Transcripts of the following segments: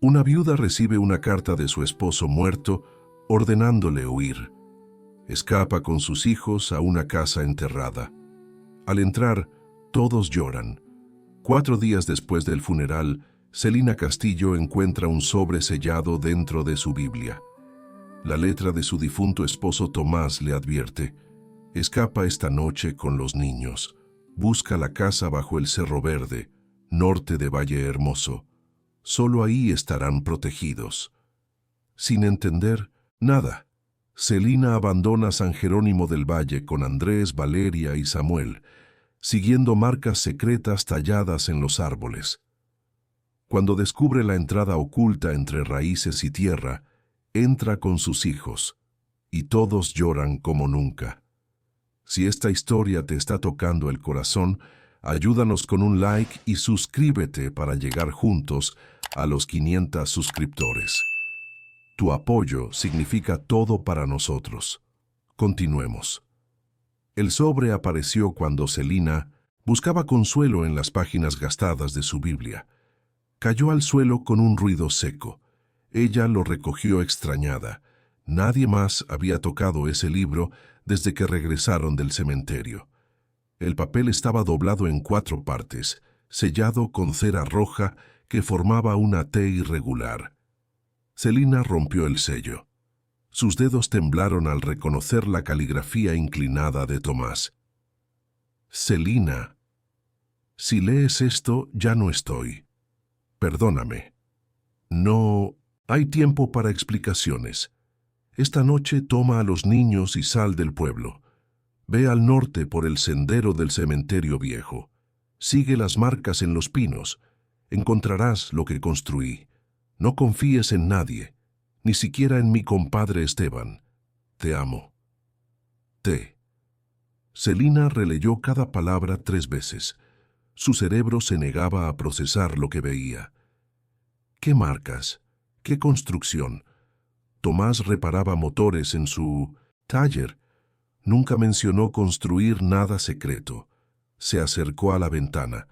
Una viuda recibe una carta de su esposo muerto ordenándole huir. Escapa con sus hijos a una casa enterrada. Al entrar, todos lloran. 4 días después del funeral, Celina Castillo encuentra un sobre sellado dentro de su Biblia. La letra de su difunto esposo Tomás le advierte: escapa esta noche con los niños. Busca la casa bajo el Cerro Verde, norte de Valle Hermoso. Solo ahí estarán protegidos. Sin entender nada, Celina abandona San Jerónimo del Valle con Andrés, Valeria y Samuel, siguiendo marcas secretas talladas en los árboles. Cuando descubre la entrada oculta entre raíces y tierra, entra con sus hijos, y todos lloran como nunca. Si esta historia te está tocando el corazón, ayúdanos con un like y suscríbete para llegar juntos a los 500 suscriptores. Tu apoyo significa todo para nosotros. Continuemos. El sobre apareció cuando Celina buscaba consuelo en las páginas gastadas de su Biblia. Cayó al suelo con un ruido seco. Ella lo recogió extrañada. Nadie más había tocado ese libro desde que regresaron del cementerio. El papel estaba doblado en 4 partes, sellado con cera roja que formaba una T irregular. Celina rompió el sello. Sus dedos temblaron al reconocer la caligrafía inclinada de Tomás. Celina, si lees esto, ya no estoy. Perdóname. No hay tiempo para explicaciones. Esta noche toma a los niños y sal del pueblo. Ve al norte por el sendero del cementerio viejo. Sigue las marcas en los pinos. Encontrarás lo que construí. No confíes en nadie, ni siquiera en mi compadre Esteban. Te amo. T. Celina releyó cada palabra 3 veces. Su cerebro se negaba a procesar lo que veía. ¿Qué marcas? ¿Qué construcción? Tomás reparaba motores en su taller. Nunca mencionó construir nada secreto. Se acercó a la ventana.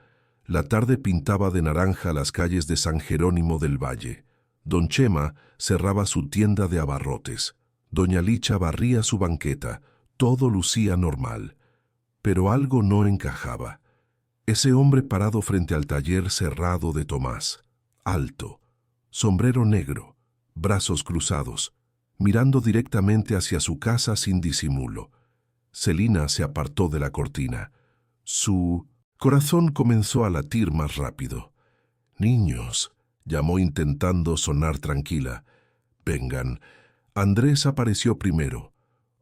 La tarde pintaba de naranja las calles de San Jerónimo del Valle. Don Chema cerraba su tienda de abarrotes. Doña Licha barría su banqueta. Todo lucía normal. Pero algo no encajaba. Ese hombre parado frente al taller cerrado de Tomás. Alto, sombrero negro, brazos cruzados, mirando directamente hacia su casa sin disimulo. Celina se apartó de la cortina. Su corazón comenzó a latir más rápido. «Niños», llamó intentando sonar tranquila. «Vengan». Andrés apareció primero.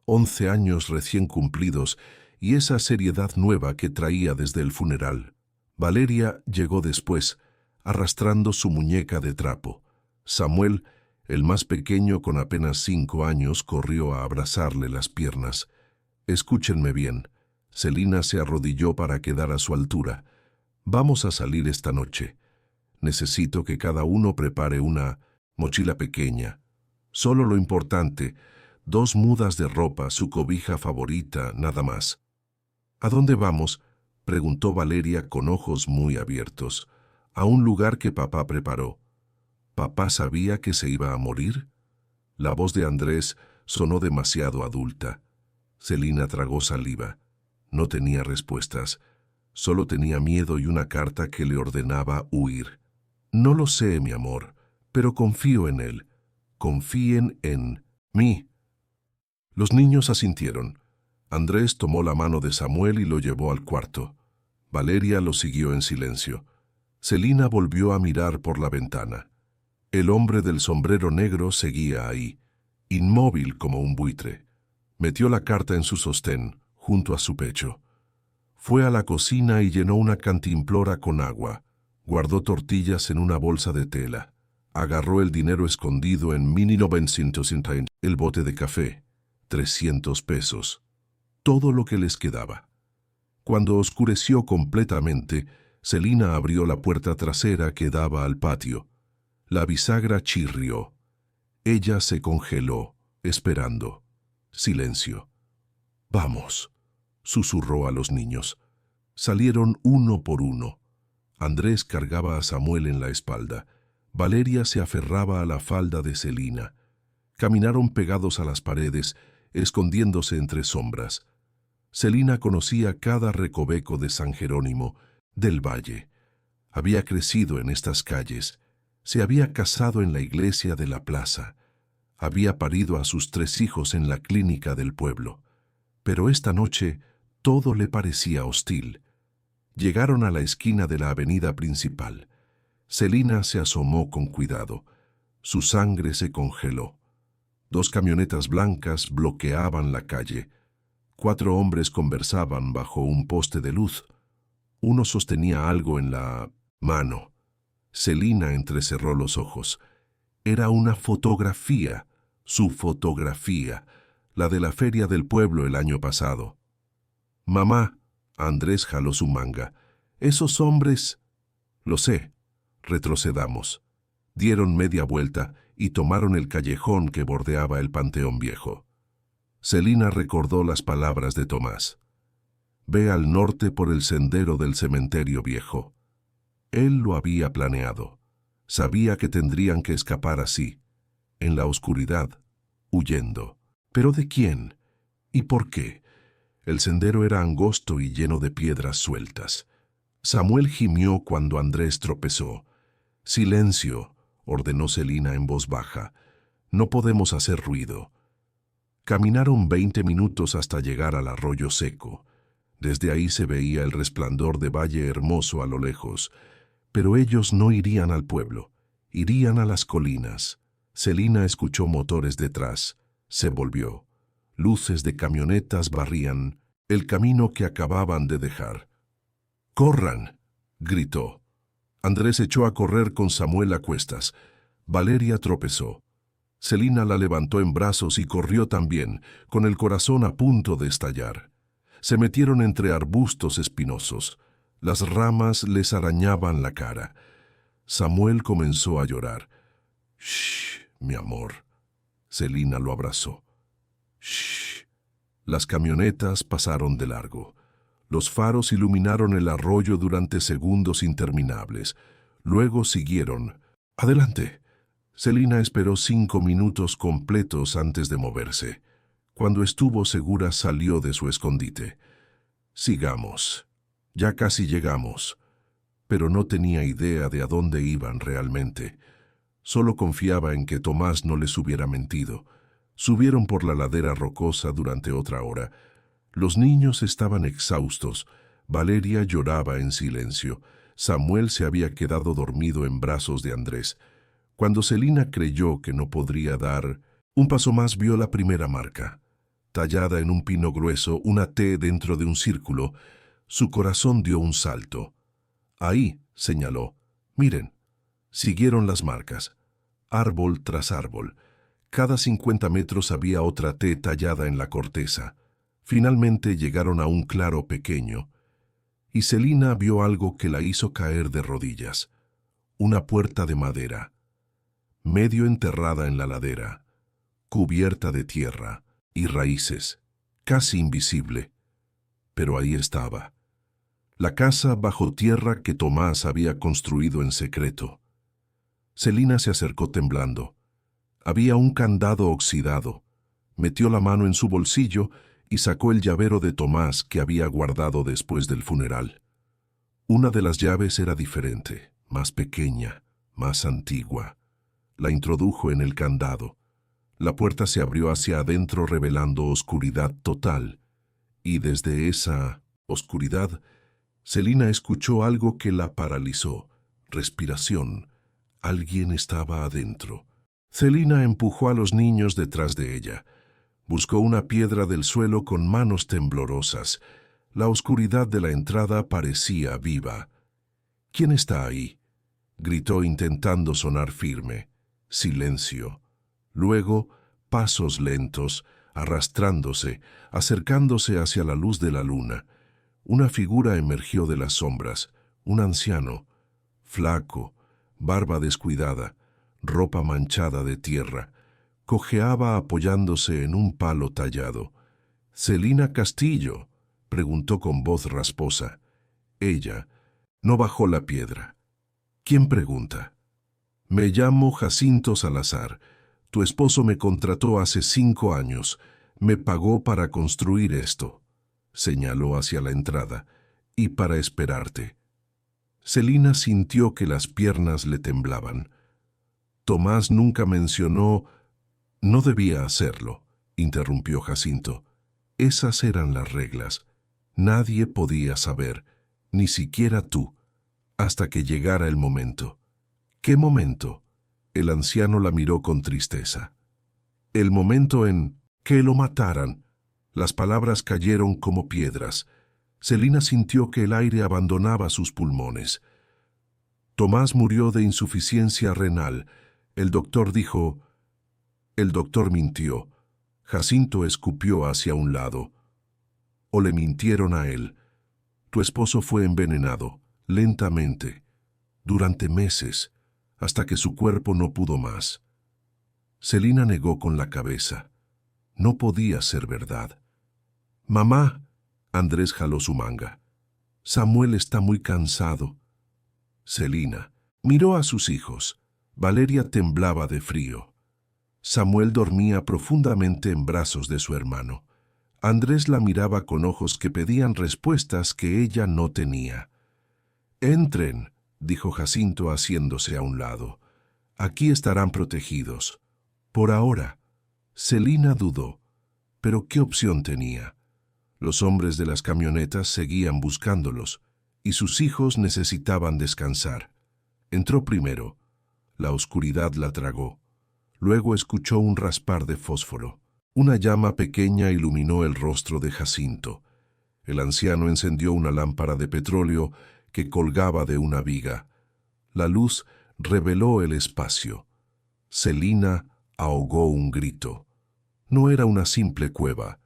11 años recién cumplidos y esa seriedad nueva que traía desde el funeral. Valeria llegó después, arrastrando su muñeca de trapo. Samuel, el más pequeño con apenas 5 años, corrió a abrazarle las piernas. «Escúchenme bien». Celina se arrodilló para quedar a su altura. «Vamos a salir esta noche. Necesito que cada uno prepare una mochila pequeña. Solo lo importante, 2 mudas de ropa, su cobija favorita, nada más». «¿A dónde vamos?», preguntó Valeria con ojos muy abiertos. «A un lugar que papá preparó». ¿Papá sabía que se iba a morir? La voz de Andrés sonó demasiado adulta. Celina tragó saliva. No tenía respuestas. Solo tenía miedo y una carta que le ordenaba huir. «No lo sé, mi amor, pero confío en él. Confíen en mí». Los niños asintieron. Andrés tomó la mano de Samuel y lo llevó al cuarto. Valeria lo siguió en silencio. Celina volvió a mirar por la ventana. El hombre del sombrero negro seguía ahí, inmóvil como un buitre. Metió la carta en su sostén, junto a su pecho. Fue a la cocina y llenó una cantimplora con agua. Guardó tortillas en una bolsa de tela. Agarró el dinero escondido en 1950, el bote de café, 300 pesos. Todo lo que les quedaba. Cuando oscureció completamente, Celina abrió la puerta trasera que daba al patio. La bisagra chirrió. Ella se congeló, esperando. Silencio. «Vamos», susurró a los niños. Salieron uno por uno. Andrés cargaba a Samuel en la espalda. Valeria se aferraba a la falda de Celina. Caminaron pegados a las paredes, escondiéndose entre sombras. Celina conocía cada recoveco de San Jerónimo, del Valle. Había crecido en estas calles. Se había casado en la iglesia de la plaza. Había parido a sus 3 hijos en la clínica del pueblo. Pero esta noche todo le parecía hostil. Llegaron a la esquina de la avenida principal. Celina se asomó con cuidado. Su sangre se congeló. 2 camionetas blancas bloqueaban la calle. 4 hombres conversaban bajo un poste de luz. Uno sostenía algo en la mano. Celina entrecerró los ojos. Era una fotografía, su fotografía, la de la feria del pueblo el año pasado. «Mamá», Andrés jaló su manga, «esos hombres...» «Lo sé». Retrocedamos. Dieron media vuelta y tomaron el callejón que bordeaba el Panteón Viejo. Celina recordó las palabras de Tomás. «Ve al norte por el sendero del cementerio viejo». Él lo había planeado. Sabía que tendrían que escapar así, en la oscuridad, huyendo. ¿Pero de quién? ¿Y por qué? El sendero era angosto y lleno de piedras sueltas. Samuel gimió cuando Andrés tropezó. «Silencio», ordenó Celina en voz baja. «No podemos hacer ruido». Caminaron 20 minutos hasta llegar al arroyo seco. Desde ahí se veía el resplandor de Valle Hermoso a lo lejos. Pero ellos no irían al pueblo, irían a las colinas. Celina escuchó motores detrás. Se volvió. Luces de camionetas barrían el camino que acababan de dejar. «¡Corran!», gritó. Andrés echó a correr con Samuel a cuestas. Valeria tropezó. Celina la levantó en brazos y corrió también, con el corazón a punto de estallar. Se metieron entre arbustos espinosos. Las ramas les arañaban la cara. Samuel comenzó a llorar. «Shh, mi amor». Celina lo abrazó. «Shh». Las camionetas pasaron de largo. Los faros iluminaron el arroyo durante segundos interminables. Luego siguieron. «Adelante». Celina esperó 5 minutos completos antes de moverse. Cuando estuvo segura salió de su escondite. «Sigamos. Ya casi llegamos». Pero no tenía idea de a dónde iban realmente. Solo confiaba en que Tomás no les hubiera mentido. Subieron por la ladera rocosa durante otra hora. Los niños estaban exhaustos. Valeria lloraba en silencio. Samuel se había quedado dormido en brazos de Andrés. Cuando Celina creyó que no podría dar un paso más, vio la primera marca. Tallada en un pino grueso, una T dentro de un círculo. Su corazón dio un salto. «Ahí», señaló. «Miren». Siguieron las marcas. Árbol tras árbol. Cada 50 metros había otra T tallada en la corteza. Finalmente llegaron a un claro pequeño. Y Celina vio algo que la hizo caer de rodillas. Una puerta de madera, medio enterrada en la ladera, cubierta de tierra y raíces, casi invisible. Pero ahí estaba. La casa bajo tierra que Tomás había construido en secreto. Celina se acercó temblando. Había un candado oxidado. Metió la mano en su bolsillo y sacó el llavero de Tomás que había guardado después del funeral. Una de las llaves era diferente, más pequeña, más antigua. La introdujo en el candado. La puerta se abrió hacia adentro revelando oscuridad total. Y desde esa oscuridad, Celina escuchó algo que la paralizó. Respiración. Alguien estaba adentro. Celina empujó a los niños detrás de ella. Buscó una piedra del suelo con manos temblorosas. La oscuridad de la entrada parecía viva. «¿Quién está ahí?», gritó intentando sonar firme. Silencio. Luego, pasos lentos, arrastrándose, acercándose hacia la luz de la luna. Una figura emergió de las sombras, un anciano, flaco, barba descuidada, ropa manchada de tierra. Cojeaba apoyándose en un palo tallado. «¿Celina Castillo?», preguntó con voz rasposa. Ella no bajó la piedra. «¿Quién pregunta?». Me llamo Jacinto Salazar. Tu esposo me contrató hace 5 años. Me pagó para construir esto. Señaló hacia la entrada. Y para esperarte. Celina sintió que las piernas le temblaban. Tomás nunca mencionó... No debía hacerlo, interrumpió Jacinto. Esas eran las reglas. Nadie podía saber, ni siquiera tú, hasta que llegara el momento. ¿Qué momento? El anciano la miró con tristeza. El momento en que lo mataran. Las palabras cayeron como piedras. Celina sintió que el aire abandonaba sus pulmones. Tomás murió de insuficiencia renal. El doctor dijo... El doctor mintió. Jacinto escupió hacia un lado. O le mintieron a él. Tu esposo fue envenenado, lentamente, durante meses, hasta que su cuerpo no pudo más. Celina negó con la cabeza. No podía ser verdad. Mamá, Andrés jaló su manga. Samuel está muy cansado. Celina miró a sus hijos. Valeria temblaba de frío. Samuel dormía profundamente en brazos de su hermano. Andrés la miraba con ojos que pedían respuestas que ella no tenía. «Entren», dijo Jacinto haciéndose a un lado. «Aquí estarán protegidos. Por ahora». Celina dudó. ¿Pero qué opción tenía? Los hombres de las camionetas seguían buscándolos, y sus hijos necesitaban descansar. Entró primero. La oscuridad la tragó. Luego escuchó un raspar de fósforo. Una llama pequeña iluminó el rostro de Jacinto. El anciano encendió una lámpara de petróleo que colgaba de una viga. La luz reveló el espacio. Celina ahogó un grito. No era una simple cueva.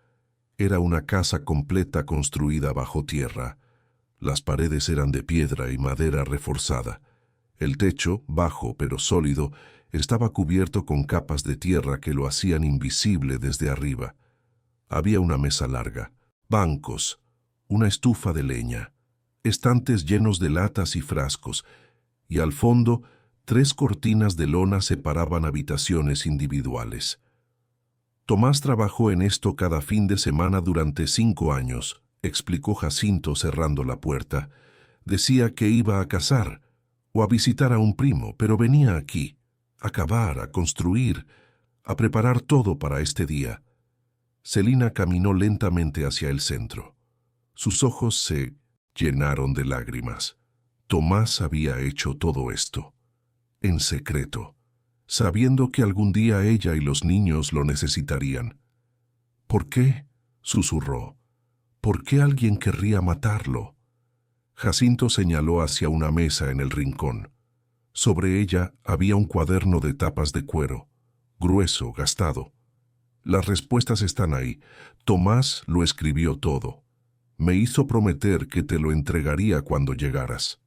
Era una casa completa construida bajo tierra. Las paredes eran de piedra y madera reforzada. El techo, bajo pero sólido, estaba cubierto con capas de tierra que lo hacían invisible desde arriba. Había una mesa larga, bancos, una estufa de leña, estantes llenos de latas y frascos, y al fondo 3 cortinas de lona separaban habitaciones individuales. Tomás trabajó en esto cada fin de semana durante 5 años, explicó Jacinto cerrando la puerta. Decía que iba a cazar o a visitar a un primo, pero venía aquí, a cavar, a construir, a preparar todo para este día. Celina caminó lentamente hacia el centro. Sus ojos se llenaron de lágrimas. Tomás había hecho todo esto, en secreto, sabiendo que algún día ella y los niños lo necesitarían. ¿Por qué?, susurró. ¿Por qué alguien querría matarlo? Jacinto señaló hacia una mesa en el rincón. Sobre ella había un cuaderno de tapas de cuero, grueso, gastado. Las respuestas están ahí. Tomás lo escribió todo. Me hizo prometer que te lo entregaría cuando llegaras.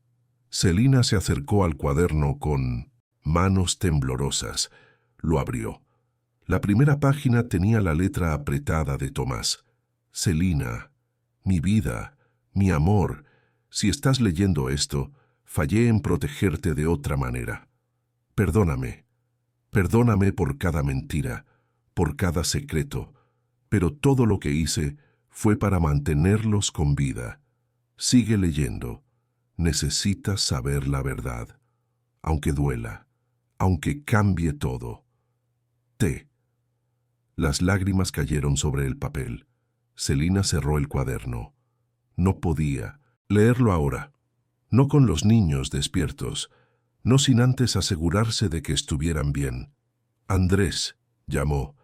Celina se acercó al cuaderno con manos temblorosas. Lo abrió. La primera página tenía la letra apretada de Tomás. Celina, mi vida, mi amor, si estás leyendo esto, fallé en protegerte de otra manera. Perdóname. Perdóname por cada mentira, por cada secreto, pero todo lo que hice fue para mantenerlos con vida. Sigue leyendo. Necesitas saber la verdad, aunque duela, aunque cambie todo. T. Las lágrimas cayeron sobre el papel. Celina cerró el cuaderno. No podía leerlo ahora. No con los niños despiertos, no sin antes asegurarse de que estuvieran bien. Andrés, llamó,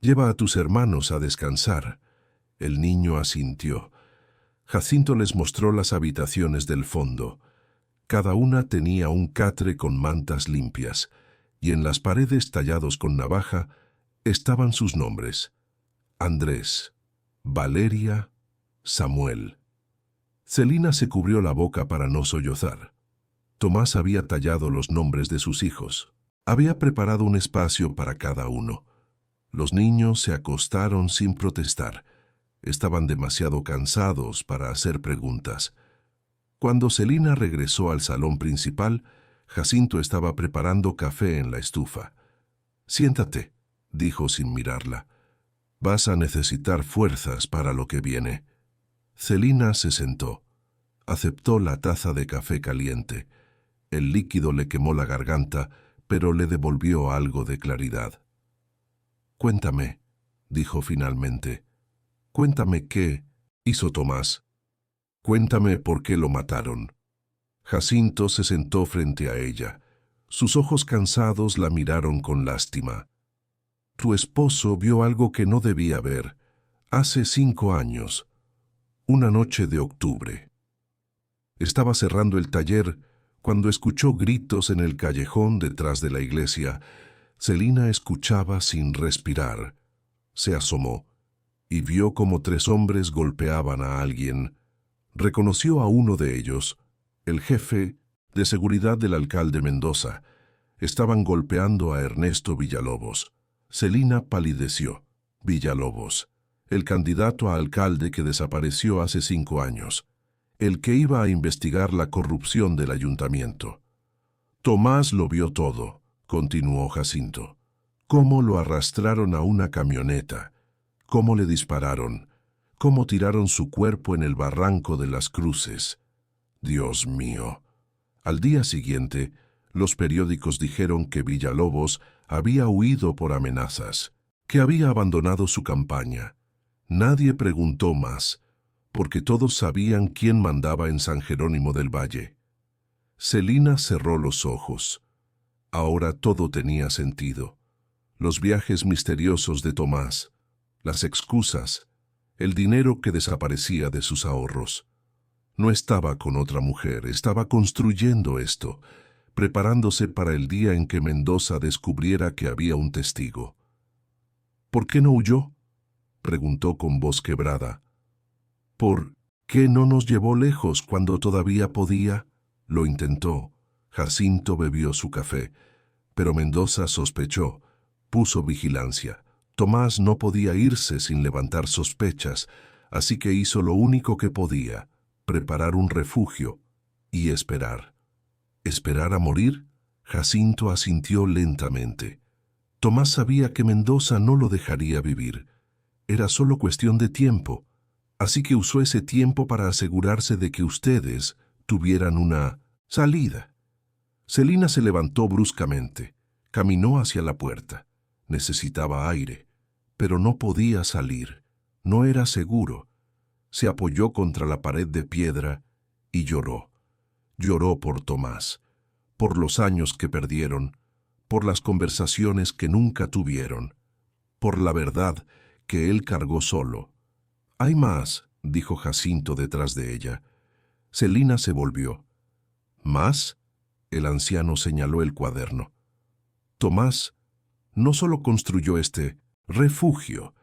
lleva a tus hermanos a descansar. El niño asintió. Jacinto les mostró las habitaciones del fondo. Cada una tenía un catre con mantas limpias, y en las paredes tallados con navaja estaban sus nombres: Andrés, Valeria, Samuel. Celina se cubrió la boca para no sollozar. Tomás había tallado los nombres de sus hijos. Había preparado un espacio para cada uno. Los niños se acostaron sin protestar. Estaban demasiado cansados para hacer preguntas. Cuando Celina regresó al salón principal, Jacinto estaba preparando café en la estufa. «Siéntate», dijo sin mirarla. «Vas a necesitar fuerzas para lo que viene». Celina se sentó. Aceptó la taza de café caliente. El líquido le quemó la garganta, pero le devolvió algo de claridad. «Cuéntame», dijo finalmente. «Cuéntame qué hizo Tomás. Cuéntame por qué lo mataron». Jacinto se sentó frente a ella. Sus ojos cansados la miraron con lástima. «Tu esposo vio algo que no debía ver. Hace 5 años. Una noche de octubre. Estaba cerrando el taller cuando escuchó gritos en el callejón detrás de la iglesia. Celina escuchaba sin respirar. Se asomó y vio como 3 hombres golpeaban a alguien. Reconoció a uno de ellos, el jefe de seguridad del alcalde Mendoza. Estaban golpeando a Ernesto Villalobos. Celina palideció. Villalobos, el candidato a alcalde que desapareció hace 5 años, el que iba a investigar la corrupción del ayuntamiento. Tomás lo vio todo, continuó Jacinto. Cómo lo arrastraron a una camioneta, cómo le dispararon, cómo tiraron su cuerpo en el barranco de las Cruces. Dios mío. Al día siguiente, los periódicos dijeron que Villalobos había huido por amenazas, que había abandonado su campaña. Nadie preguntó más, porque todos sabían quién mandaba en San Jerónimo del Valle. Celina cerró los ojos. Ahora todo tenía sentido. Los viajes misteriosos de Tomás, las excusas, el dinero que desaparecía de sus ahorros. No estaba con otra mujer, estaba construyendo esto, preparándose para el día en que Mendoza descubriera que había un testigo. «¿Por qué no huyó?», preguntó con voz quebrada. «¿Por qué no nos llevó lejos cuando todavía podía?». Lo intentó. Jacinto bebió su café, pero Mendoza sospechó, puso vigilancia. Tomás no podía irse sin levantar sospechas, así que hizo lo único que podía, preparar un refugio y esperar. ¿Esperar a morir? Jacinto asintió lentamente. Tomás sabía que Mendoza no lo dejaría vivir. Era solo cuestión de tiempo, así que usó ese tiempo para asegurarse de que ustedes tuvieran una salida. Celina se levantó bruscamente, caminó hacia la puerta. Necesitaba aire, pero no podía salir. No era seguro. Se apoyó contra la pared de piedra y lloró. Lloró por Tomás, por los años que perdieron, por las conversaciones que nunca tuvieron, por la verdad que él cargó solo. «Hay más», dijo Jacinto detrás de ella. Celina se volvió. «¿Más?», el anciano señaló el cuaderno. Tomás no solo construyó este refugio,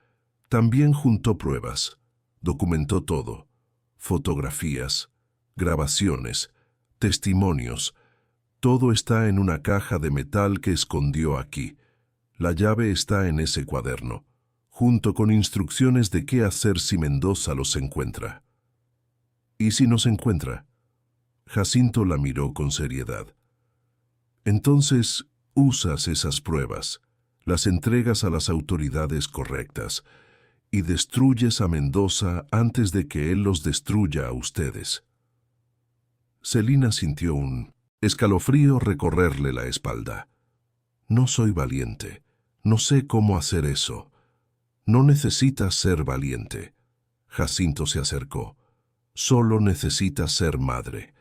también juntó pruebas, documentó todo, fotografías, grabaciones, testimonios. Todo está en una caja de metal que escondió aquí. La llave está en ese cuaderno, junto con instrucciones de qué hacer si Mendoza los encuentra. ¿Y si nos encuentra?». Jacinto la miró con seriedad. «Entonces usas esas pruebas, las entregas a las autoridades correctas y destruyes a Mendoza antes de que él los destruya a ustedes». Celina sintió un escalofrío recorrerle la espalda. «No soy valiente. No sé cómo hacer eso». «No necesitas ser valiente». Jacinto se acercó. «Solo necesitas ser madre.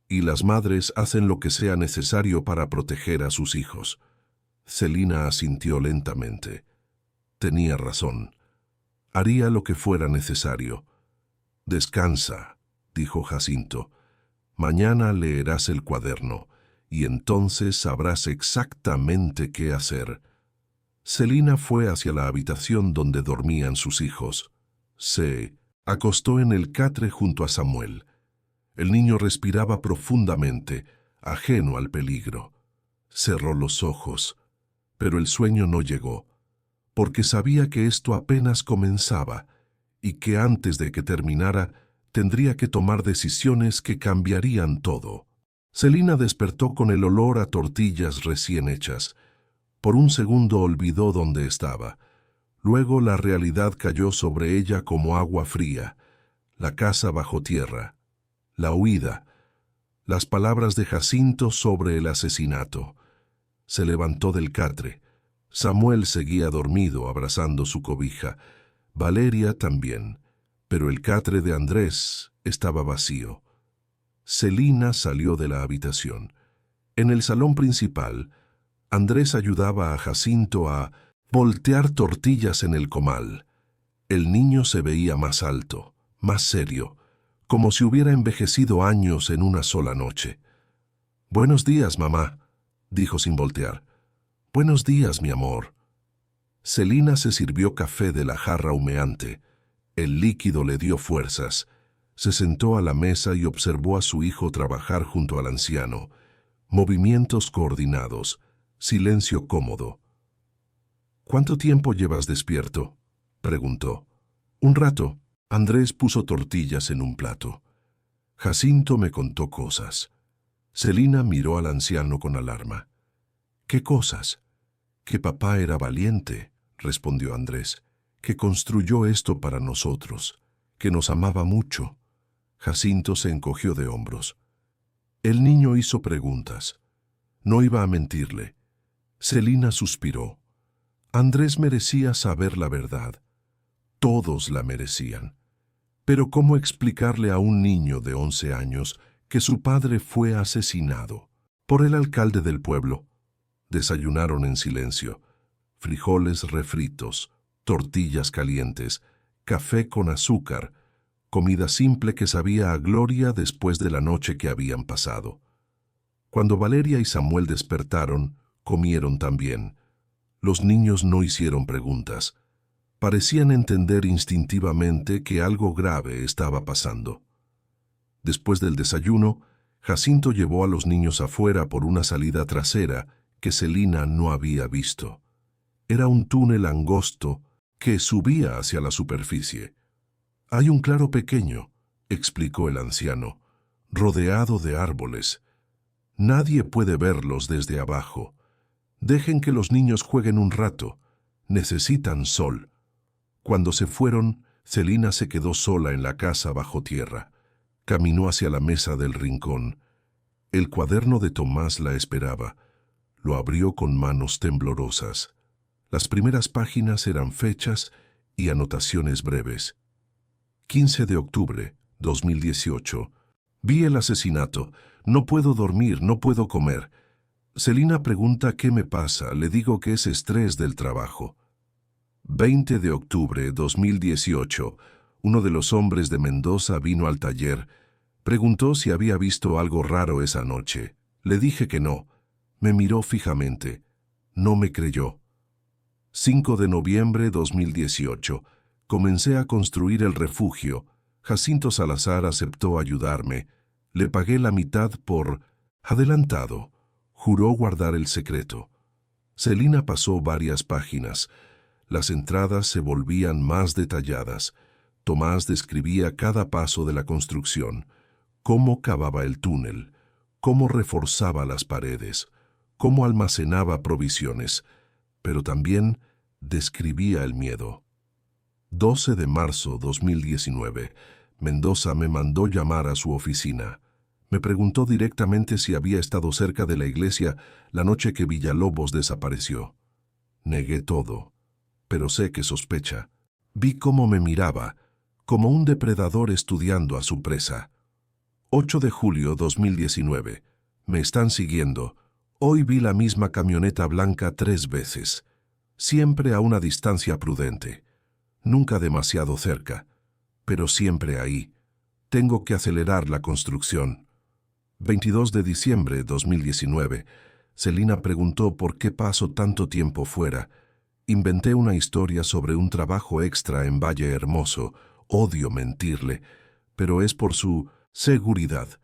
Y las madres hacen lo que sea necesario para proteger a sus hijos». Celina asintió lentamente. Tenía razón. Haría lo que fuera necesario. «Descansa», dijo Jacinto. «Mañana leerás el cuaderno, y entonces sabrás exactamente qué hacer». Celina fue hacia la habitación donde dormían sus hijos. Se acostó en el catre junto a Samuel. El niño respiraba profundamente, ajeno al peligro. Cerró los ojos, pero el sueño no llegó, porque sabía que esto apenas comenzaba y que antes de que terminara tendría que tomar decisiones que cambiarían todo. Celina despertó con el olor a tortillas recién hechas. Por un segundo olvidó dónde estaba. Luego la realidad cayó sobre ella como agua fría. La casa bajo tierra, la huida, las palabras de Jacinto sobre el asesinato. Se levantó del catre. Samuel seguía dormido abrazando su cobija. Valeria también, pero el catre de Andrés estaba vacío. Celina salió de la habitación. En el salón principal, Andrés ayudaba a Jacinto a voltear tortillas en el comal. El niño se veía más alto, más serio, como si hubiera envejecido años en una sola noche. «Buenos días, mamá», dijo sin voltear. «Buenos días, mi amor». Celina se sirvió café de la jarra humeante. El líquido le dio fuerzas. Se sentó a la mesa y observó a su hijo trabajar junto al anciano. Movimientos coordinados, silencio cómodo. «¿Cuánto tiempo llevas despierto?», preguntó. «Un rato». Andrés puso tortillas en un plato. Jacinto me contó cosas. Celina miró al anciano con alarma. «¿Qué cosas?». «Que papá era valiente», respondió Andrés, «que construyó esto para nosotros, que nos amaba mucho». Jacinto se encogió de hombros. El niño hizo preguntas. No iba a mentirle. Celina suspiró. Andrés merecía saber la verdad. Todos la merecían. Pero ¿cómo explicarle a un niño de 11 años que su padre fue asesinado por el alcalde del pueblo? Desayunaron en silencio. Frijoles refritos, tortillas calientes, café con azúcar, comida simple que sabía a gloria después de la noche que habían pasado. Cuando Valeria y Samuel despertaron, comieron también. Los niños no hicieron preguntas. Parecían entender instintivamente que algo grave estaba pasando. Después del desayuno, Jacinto llevó a los niños afuera por una salida trasera que Celina no había visto. Era un túnel angosto que subía hacia la superficie. «Hay un claro pequeño», explicó el anciano, «rodeado de árboles. Nadie puede verlos desde abajo. Dejen que los niños jueguen un rato. Necesitan sol». Cuando se fueron, Celina se quedó sola en la casa bajo tierra. Caminó hacia la mesa del rincón. El cuaderno de Tomás la esperaba. Lo abrió con manos temblorosas. Las primeras páginas eran fechas y anotaciones breves. 15 de octubre, 2018. Vi el asesinato. No puedo dormir, no puedo comer. Celina pregunta qué me pasa. Le digo que es estrés del trabajo. 20 de octubre, 2018. Uno de los hombres de Mendoza vino al taller. Preguntó si había visto algo raro esa noche. Le dije que no. Me miró fijamente. No me creyó. 5 de noviembre, 2018. Comencé a construir el refugio. Jacinto Salazar aceptó ayudarme. Le pagué la mitad por adelantado. Juró guardar el secreto. Celina pasó varias páginas. Las entradas se volvían más detalladas. Tomás describía cada paso de la construcción, cómo cavaba el túnel, cómo reforzaba las paredes, cómo almacenaba provisiones, pero también describía el miedo. 12 de marzo 2019. Mendoza me mandó llamar a su oficina. Me preguntó directamente si había estado cerca de la iglesia la noche que Villalobos desapareció. Negué todo. Pero sé que sospecha. Vi cómo me miraba, como un depredador estudiando a su presa. 8 de julio 2019. Me están siguiendo. Hoy vi la misma camioneta blanca 3 veces. Siempre a una distancia prudente. Nunca demasiado cerca, pero siempre ahí. Tengo que acelerar la construcción. 22 de diciembre 2019. Celina preguntó por qué paso tanto tiempo fuera. Inventé una historia sobre un trabajo extra en Valle Hermoso. Odio mentirle, pero es por su seguridad.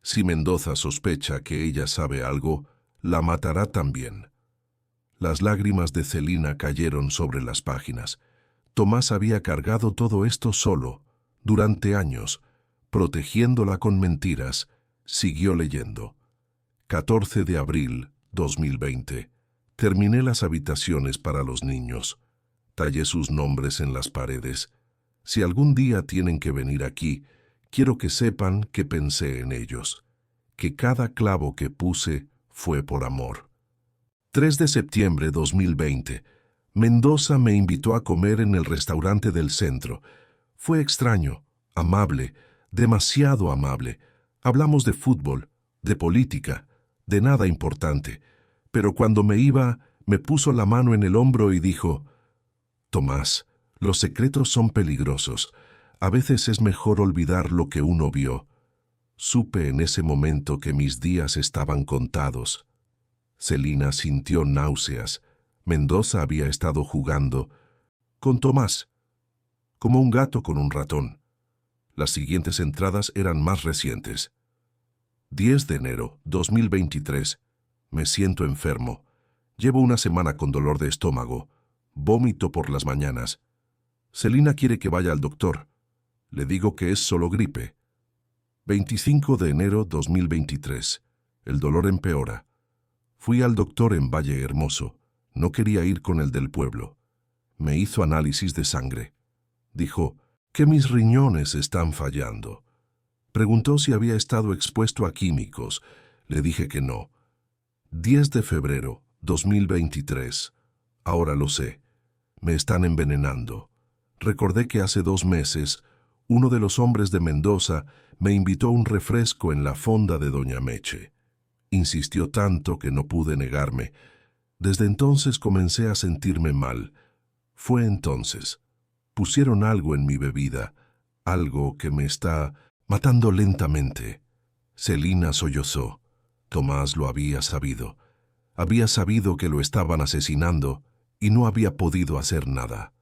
Si Mendoza sospecha que ella sabe algo, la matará también. Las lágrimas de Celina cayeron sobre las páginas. Tomás había cargado todo esto solo, durante años, protegiéndola con mentiras. Siguió leyendo. 14 de abril 2020. Terminé las habitaciones para los niños. Tallé sus nombres en las paredes. Si algún día tienen que venir aquí, quiero que sepan que pensé en ellos, que cada clavo que puse fue por amor. 3 de septiembre 2020. Mendoza me invitó a comer en el restaurante del centro. Fue extraño, amable, demasiado amable. Hablamos de fútbol, de política, de nada importante. Pero cuando me iba, me puso la mano en el hombro y dijo: «Tomás, los secretos son peligrosos. A veces es mejor olvidar lo que uno vio». Supe en ese momento que mis días estaban contados. Celina sintió náuseas. Mendoza había estado jugando con Tomás, como un gato con un ratón. Las siguientes entradas eran más recientes. 10 de enero 2023. Me siento enfermo. Llevo una semana con dolor de estómago. Vómito por las mañanas. Celina quiere que vaya al doctor. Le digo que es solo gripe. 25 de enero 2023. El dolor empeora. Fui al doctor en Valle Hermoso. No quería ir con el del pueblo. Me hizo análisis de sangre. Dijo que mis riñones están fallando. Preguntó si había estado expuesto a químicos. Le dije que no. 10 de febrero 2023. Ahora lo sé. Me están envenenando. Recordé que hace 2 meses, uno de los hombres de Mendoza me invitó a un refresco en la fonda de Doña Meche. Insistió tanto que no pude negarme. Desde entonces comencé a sentirme mal. Fue entonces. Pusieron algo en mi bebida, algo que me está matando lentamente. Celina sollozó. Tomás lo había sabido. Había sabido que lo estaban asesinando y no había podido hacer nada.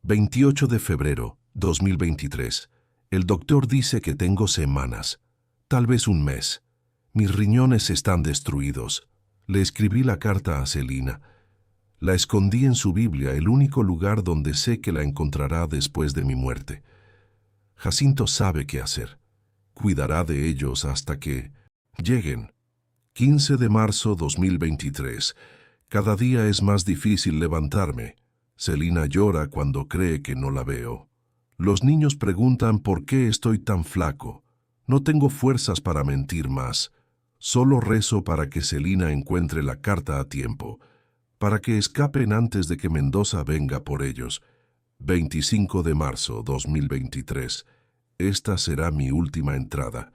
28 de febrero 2023. El doctor dice que tengo semanas, tal vez un mes. Mis riñones están destruidos. Le escribí la carta a Celina. La escondí en su Biblia, el único lugar donde sé que la encontrará después de mi muerte. Jacinto sabe qué hacer. Cuidará de ellos hasta que lleguen. 15 de marzo 2023. Cada día es más difícil levantarme. Celina llora cuando cree que no la veo. Los niños preguntan por qué estoy tan flaco. No tengo fuerzas para mentir más. Solo rezo para que Celina encuentre la carta a tiempo, para que escapen antes de que Mendoza venga por ellos. 25 de marzo 2023. Esta será mi última entrada.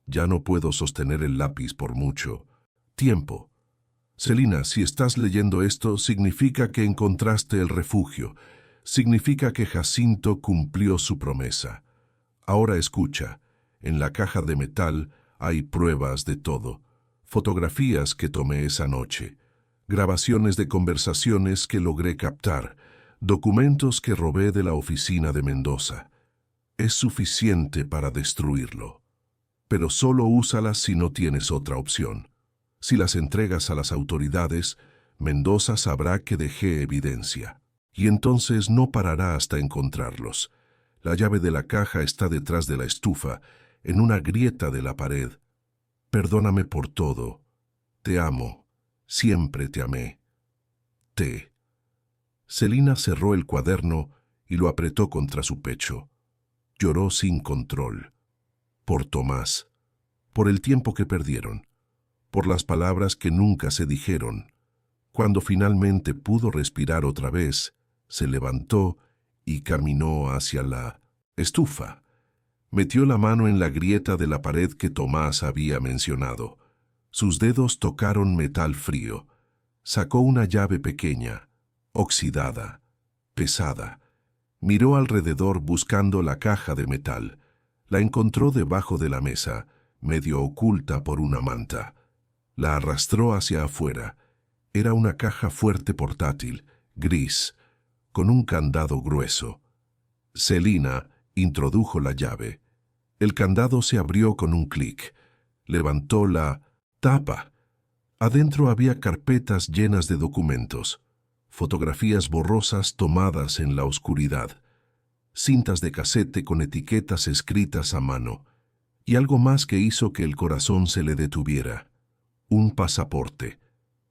Ya no puedo sostener el lápiz por mucho tiempo. Celina, si estás leyendo esto, significa que encontraste el refugio. Significa que Jacinto cumplió su promesa. Ahora escucha. En la caja de metal hay pruebas de todo. Fotografías que tomé esa noche. Grabaciones de conversaciones que logré captar. Documentos que robé de la oficina de Mendoza. Es suficiente para destruirlo. Pero solo úsalas si no tienes otra opción. Si las entregas a las autoridades, Mendoza sabrá que dejé evidencia. Y entonces no parará hasta encontrarlos. La llave de la caja está detrás de la estufa, en una grieta de la pared. Perdóname por todo. Te amo. Siempre te amé. T. Celina cerró el cuaderno y lo apretó contra su pecho. Lloró sin control. Por Tomás. Por el tiempo que perdieron. Por las palabras que nunca se dijeron. Cuando finalmente pudo respirar otra vez, se levantó y caminó hacia la estufa. Metió la mano en la grieta de la pared que Tomás había mencionado. Sus dedos tocaron metal frío. Sacó una llave pequeña, oxidada, pesada. Miró alrededor buscando la caja de metal. La encontró debajo de la mesa, medio oculta por una manta. La arrastró hacia afuera. Era una caja fuerte portátil, gris, con un candado grueso. Celina introdujo la llave. El candado se abrió con un clic. Levantó la tapa. Adentro había carpetas llenas de documentos, fotografías borrosas tomadas en la oscuridad, cintas de casete con etiquetas escritas a mano, y algo más que hizo que el corazón se le detuviera. Un pasaporte.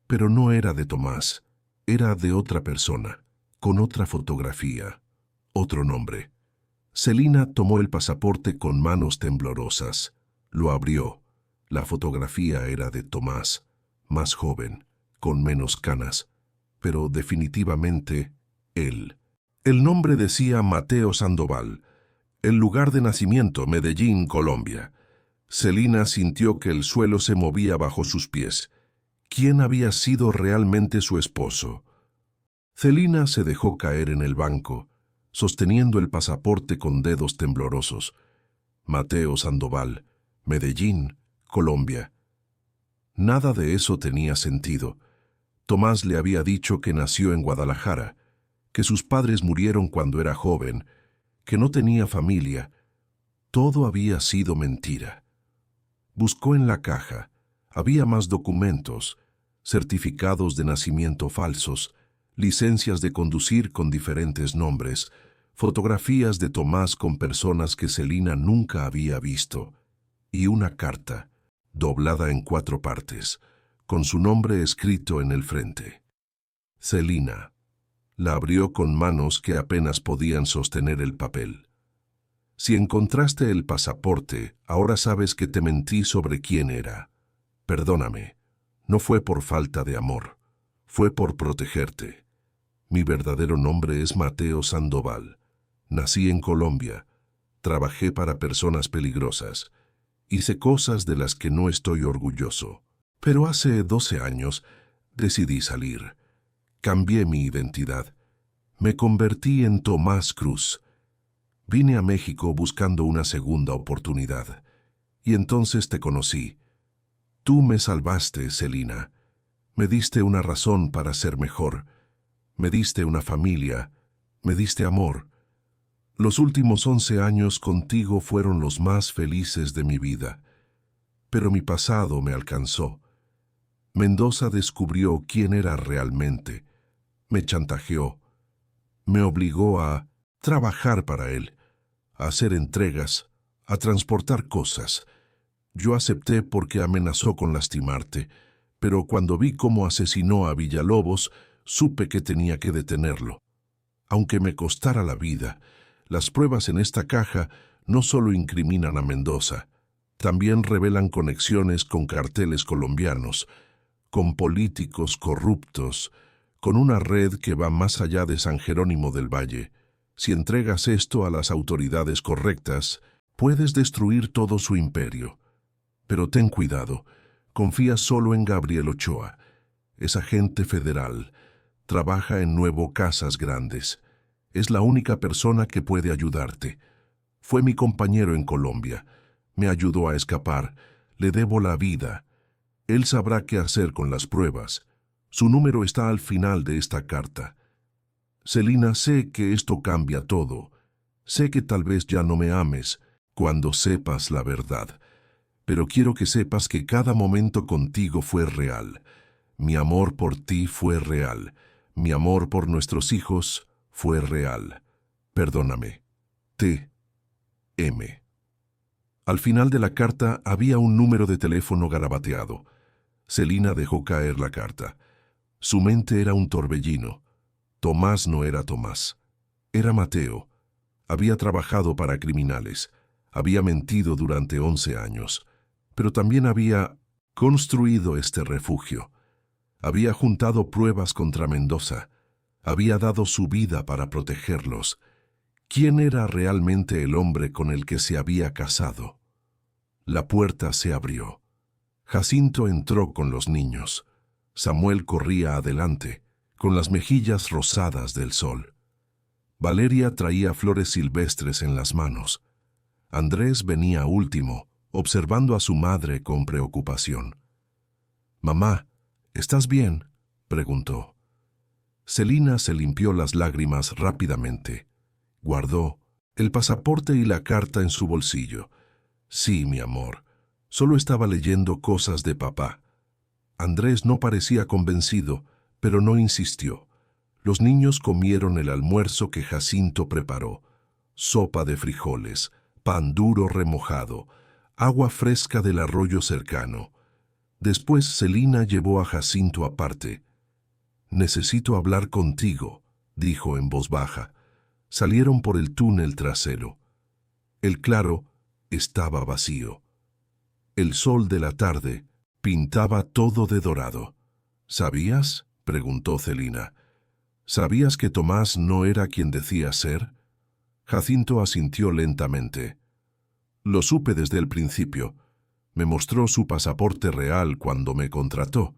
Pero no era de Tomás. Era de otra persona, con otra fotografía, otro nombre. Celina tomó el pasaporte con manos temblorosas. Lo abrió. La fotografía era de Tomás, más joven, con menos canas, pero definitivamente él. El nombre decía Mateo Sandoval. El lugar de nacimiento, Medellín, Colombia. Celina sintió que el suelo se movía bajo sus pies. ¿Quién había sido realmente su esposo? Celina se dejó caer en el banco, sosteniendo el pasaporte con dedos temblorosos. Mateo Sandoval, Medellín, Colombia. Nada de eso tenía sentido. Tomás le había dicho que nació en Guadalajara, que sus padres murieron cuando era joven, que no tenía familia. Todo había sido mentira. Buscó en la caja. Había más documentos, certificados de nacimiento falsos, licencias de conducir con diferentes nombres, fotografías de Tomás con personas que Celina nunca había visto, y una carta, doblada en 4 partes, con su nombre escrito en el frente. Celina. La abrió con manos que apenas podían sostener el papel. Si encontraste el pasaporte, ahora sabes que te mentí sobre quién era. Perdóname, no fue por falta de amor, fue por protegerte. Mi verdadero nombre es Mateo Sandoval. Nací en Colombia, trabajé para personas peligrosas, hice cosas de las que no estoy orgulloso. Pero hace 12 años decidí salir. Cambié mi identidad. Me convertí en Tomás Cruz. Vine a México buscando una segunda oportunidad. Y entonces te conocí. Tú me salvaste, Celina. Me diste una razón para ser mejor. Me diste una familia. Me diste amor. Los últimos 11 años contigo fueron los más felices de mi vida. Pero mi pasado me alcanzó. Mendoza descubrió quién era realmente. Me chantajeó. Me obligó a trabajar para él, a hacer entregas, a transportar cosas. Yo acepté porque amenazó con lastimarte, pero cuando vi cómo asesinó a Villalobos, supe que tenía que detenerlo. Aunque me costara la vida, las pruebas en esta caja no solo incriminan a Mendoza, también revelan conexiones con carteles colombianos, con políticos corruptos, con una red que va más allá de San Jerónimo del Valle. Si entregas esto a las autoridades correctas, puedes destruir todo su imperio. Pero ten cuidado, confía solo en Gabriel Ochoa. Es agente federal, trabaja en Nuevo Casas Grandes. Es la única persona que puede ayudarte. Fue mi compañero en Colombia. Me ayudó a escapar. Le debo la vida. Él sabrá qué hacer con las pruebas. Su número está al final de esta carta. Celina, sé que esto cambia todo. Sé que tal vez ya no me ames cuando sepas la verdad. Pero quiero que sepas que cada momento contigo fue real. Mi amor por ti fue real. Mi amor por nuestros hijos fue real. Perdóname. T.M. Al final de la carta había un número de teléfono garabateado. Celina dejó caer la carta. Su mente era un torbellino. Tomás no era Tomás. Era Mateo. Había trabajado para criminales. Había mentido durante 11 años. Pero también había construido este refugio. Había juntado pruebas contra Mendoza. Había dado su vida para protegerlos. ¿Quién era realmente el hombre con el que se había casado? La puerta se abrió. Jacinto entró con los niños. Samuel corría adelante, con las mejillas rosadas del sol. Valeria traía flores silvestres en las manos. Andrés venía último, observando a su madre con preocupación. «Mamá, ¿estás bien?», preguntó. Celina se limpió las lágrimas rápidamente. Guardó el pasaporte y la carta en su bolsillo. «Sí, mi amor, solo estaba leyendo cosas de papá». Andrés no parecía convencido, pero no insistió. Los niños comieron el almuerzo que Jacinto preparó. Sopa de frijoles, pan duro remojado, agua fresca del arroyo cercano. Después Celina llevó a Jacinto aparte. «Necesito hablar contigo», dijo en voz baja. Salieron por el túnel trasero. El claro estaba vacío. El sol de la tarde pintaba todo de dorado. «¿Sabías?», preguntó Celina. «¿Sabías que Tomás no era quien decía ser?». Jacinto asintió lentamente. «Lo supe desde el principio. Me mostró su pasaporte real cuando me contrató.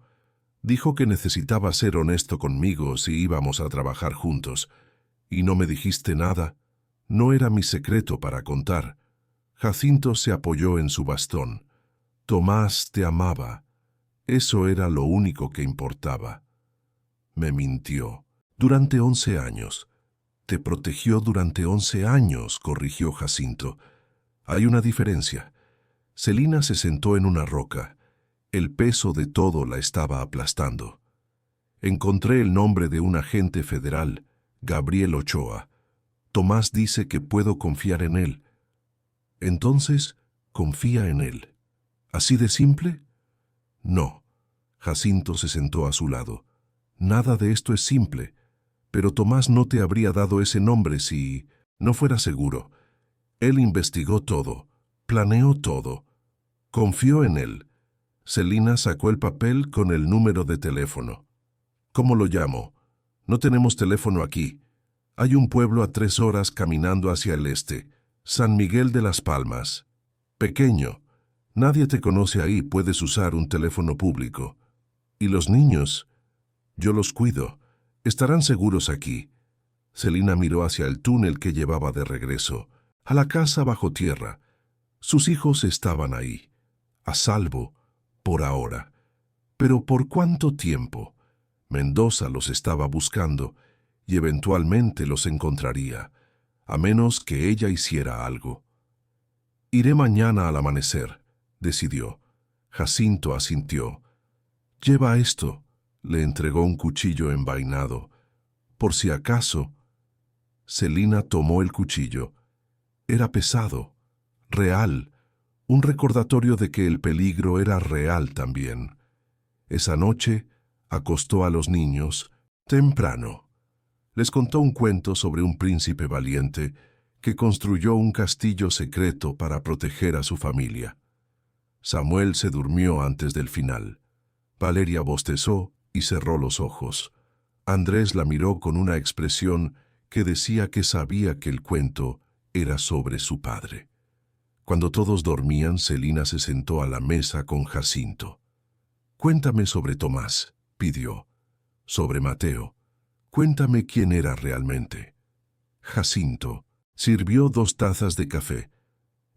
Dijo que necesitaba ser honesto conmigo si íbamos a trabajar juntos. ¿Y no me dijiste nada? No era mi secreto para contar». Jacinto se apoyó en su bastón. «Tomás te amaba. Eso era lo único que importaba». «Me mintió. Durante 11 años. Te protegió durante 11 años», corrigió Jacinto. «Hay una diferencia». Celina se sentó en una roca. El peso de todo la estaba aplastando. «Encontré el nombre de un agente federal, Gabriel Ochoa. Tomás dice que puedo confiar en él». «Entonces, confía en él». ¿Así de simple? No. Jacinto se sentó a su lado. «Nada de esto es simple. Pero Tomás no te habría dado ese nombre si no fuera seguro. Él investigó todo, planeó todo. Confió en él». Celina sacó el papel con el número de teléfono. «¿Cómo lo llamo? No tenemos teléfono aquí. Hay un pueblo a 3 horas caminando hacia el este, San Miguel de las Palmas. Pequeño. Nadie te conoce ahí, puedes usar un teléfono público. ¿Y los niños? Yo los cuido. Estarán seguros aquí». Celina miró hacia el túnel que llevaba de regreso, a la casa bajo tierra. Sus hijos estaban ahí, a salvo, por ahora. Pero ¿por cuánto tiempo? Mendoza los estaba buscando y eventualmente los encontraría, a menos que ella hiciera algo. «Iré mañana al amanecer», decidió. Jacinto asintió. «Lleva esto», le entregó un cuchillo envainado. «Por si acaso». Celina tomó el cuchillo. Era pesado, real, un recordatorio de que el peligro era real también. Esa noche acostó a los niños temprano. Les contó un cuento sobre un príncipe valiente que construyó un castillo secreto para proteger a su familia. Samuel se durmió antes del final. Valeria bostezó y cerró los ojos. Andrés la miró con una expresión que decía que sabía que el cuento era sobre su padre. Cuando todos dormían, Celina se sentó a la mesa con Jacinto. «Cuéntame sobre Tomás», pidió. «Sobre Mateo. Cuéntame quién era realmente». Jacinto sirvió 2 tazas de café.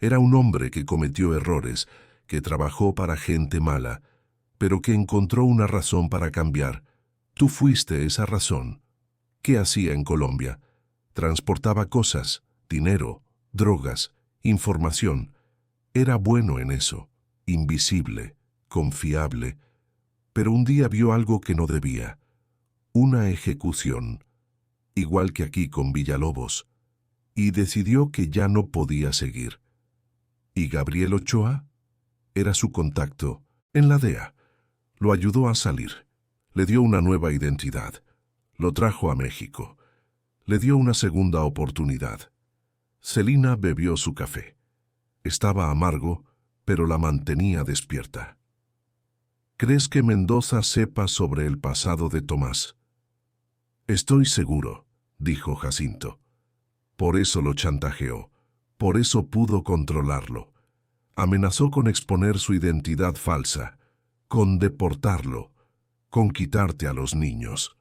Era un hombre que cometió errores, que trabajó para gente mala, pero que encontró una razón para cambiar. Tú fuiste esa razón. ¿Qué hacía en Colombia? Transportaba cosas, dinero, drogas, información. Era bueno en eso, invisible, confiable. Pero un día vio algo que no debía. Una ejecución, igual que aquí con Villalobos, y decidió que ya no podía seguir. ¿Y Gabriel Ochoa? Era su contacto en la DEA. Lo ayudó a salir. Le dio una nueva identidad. Lo trajo a México. Le dio una segunda oportunidad. Celina bebió su café. Estaba amargo, pero la mantenía despierta. ¿Crees que Mendoza sepa sobre el pasado de Tomás? Estoy seguro, dijo Jacinto. Por eso lo chantajeó. Por eso pudo controlarlo. Amenazó con exponer su identidad falsa, con deportarlo, con quitarte a los niños.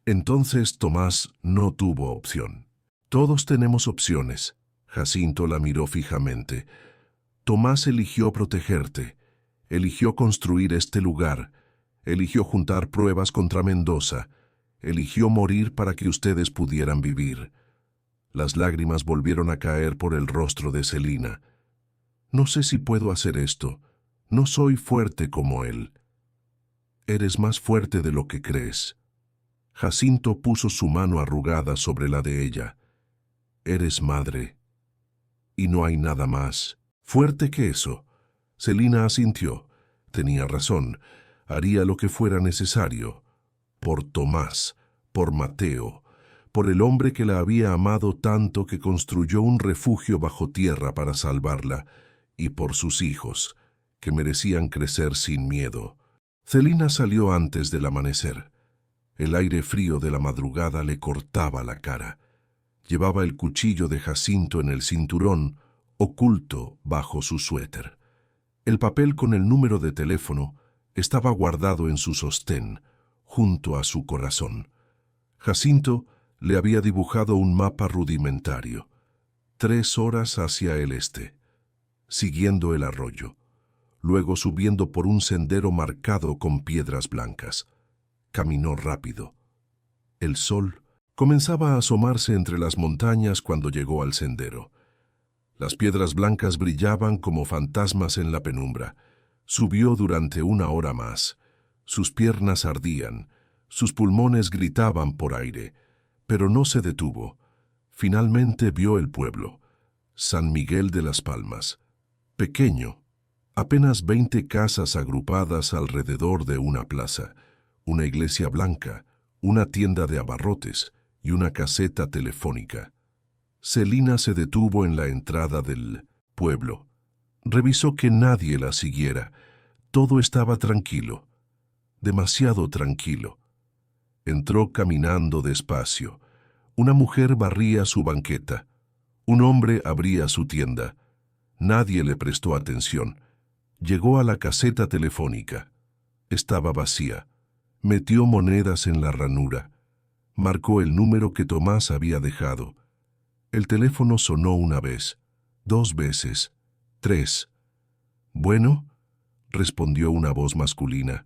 Entonces Tomás no tuvo opción. Todos tenemos opciones. Jacinto la miró fijamente. Tomás eligió protegerte, eligió construir este lugar, eligió juntar pruebas contra Mendoza, eligió morir para que ustedes pudieran vivir. Las lágrimas volvieron a caer por el rostro de Celina. No sé si puedo hacer esto. No soy fuerte como él. Eres más fuerte de lo que crees. Jacinto puso su mano arrugada sobre la de ella. Eres madre. Y no hay nada más fuerte que eso. Celina asintió. tenía razón. Haría lo que fuera necesario. Por Tomás, por Mateo, por el hombre que la había amado tanto que construyó un refugio bajo tierra para salvarla, y por sus hijos, que merecían crecer sin miedo. Celina salió antes del amanecer. El aire frío de la madrugada le cortaba la cara. Llevaba el cuchillo de Jacinto en el cinturón, oculto bajo su suéter. El papel con el número de teléfono estaba guardado en su sostén, junto a su corazón. Jacinto le había dibujado un mapa rudimentario. 3 horas hacia el este, siguiendo el arroyo, luego subiendo por un sendero marcado con piedras blancas. Caminó rápido. El sol comenzaba a asomarse entre las montañas cuando llegó al sendero. Las piedras blancas brillaban como fantasmas en la penumbra. Subió durante 1 hora más. Sus piernas ardían, sus pulmones gritaban por aire, pero no se detuvo. Finalmente vio el pueblo, San Miguel de las Palmas. Pequeño, apenas 20 casas agrupadas alrededor de una plaza, una iglesia blanca, una tienda de abarrotes y una caseta telefónica. Celina se detuvo en la entrada del pueblo. Revisó que nadie la siguiera. Todo estaba tranquilo, demasiado tranquilo. Entró caminando despacio. Una mujer barría su banqueta. Un hombre abría su tienda. Nadie le prestó atención. Llegó a la caseta telefónica. Estaba vacía. Metió monedas en la ranura. Marcó el número que Tomás había dejado. El teléfono sonó 1 vez, 2 veces, 3. «Bueno», respondió una voz masculina.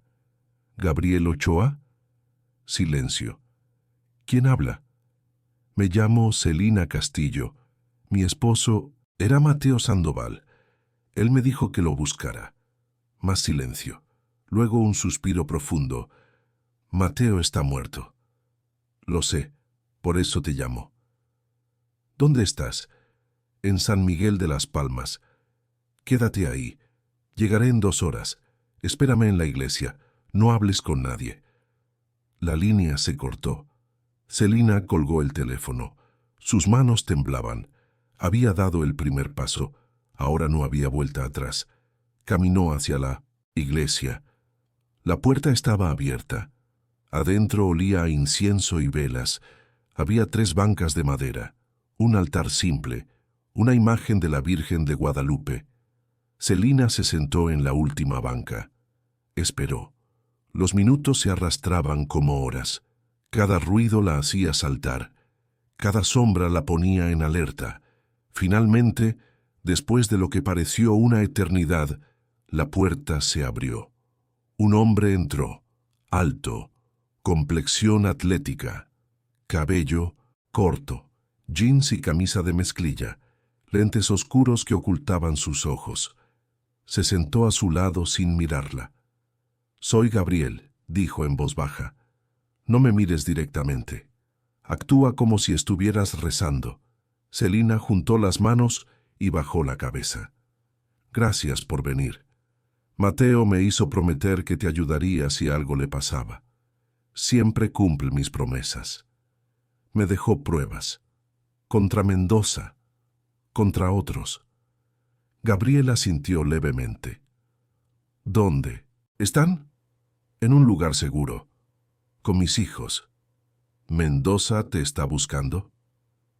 «¿Gabriel Ochoa?» Silencio. «¿Quién habla?» «Me llamo Celina Castillo. Mi esposo era Mateo Sandoval. Él me dijo que lo buscara». Más silencio. Luego un suspiro profundo. «Mateo está muerto». «Lo sé, por eso te llamo». «¿Dónde estás?» «En San Miguel de las Palmas». «Quédate ahí. Llegaré en 2 horas. Espérame en la iglesia. No hables con nadie». La línea se cortó. Celina colgó el teléfono. Sus manos temblaban. Había dado el primer paso. Ahora no había vuelta atrás. Caminó hacia la iglesia. La puerta estaba abierta. Adentro olía a incienso y velas. Había 3 bancas de madera, un altar simple, una imagen de la Virgen de Guadalupe. Celina se sentó en la última banca. Esperó. Los minutos se arrastraban como horas. Cada ruido la hacía saltar. Cada sombra la ponía en alerta. Finalmente, después de lo que pareció una eternidad, la puerta se abrió. Un hombre entró, alto, complexión atlética, cabello corto, jeans y camisa de mezclilla, lentes oscuros que ocultaban sus ojos. Se sentó a su lado sin mirarla. «Soy Gabriel», dijo en voz baja. «No me mires directamente. Actúa como si estuvieras rezando». Celina juntó las manos y bajó la cabeza. «Gracias por venir. Mateo me hizo prometer que te ayudaría si algo le pasaba. Siempre cumple mis promesas. Me dejó pruebas. Contra Mendoza. Contra otros». Gabriela sintió levemente. «¿Dónde? ¿Están?» «En un lugar seguro. Con mis hijos». «¿Mendoza te está buscando?»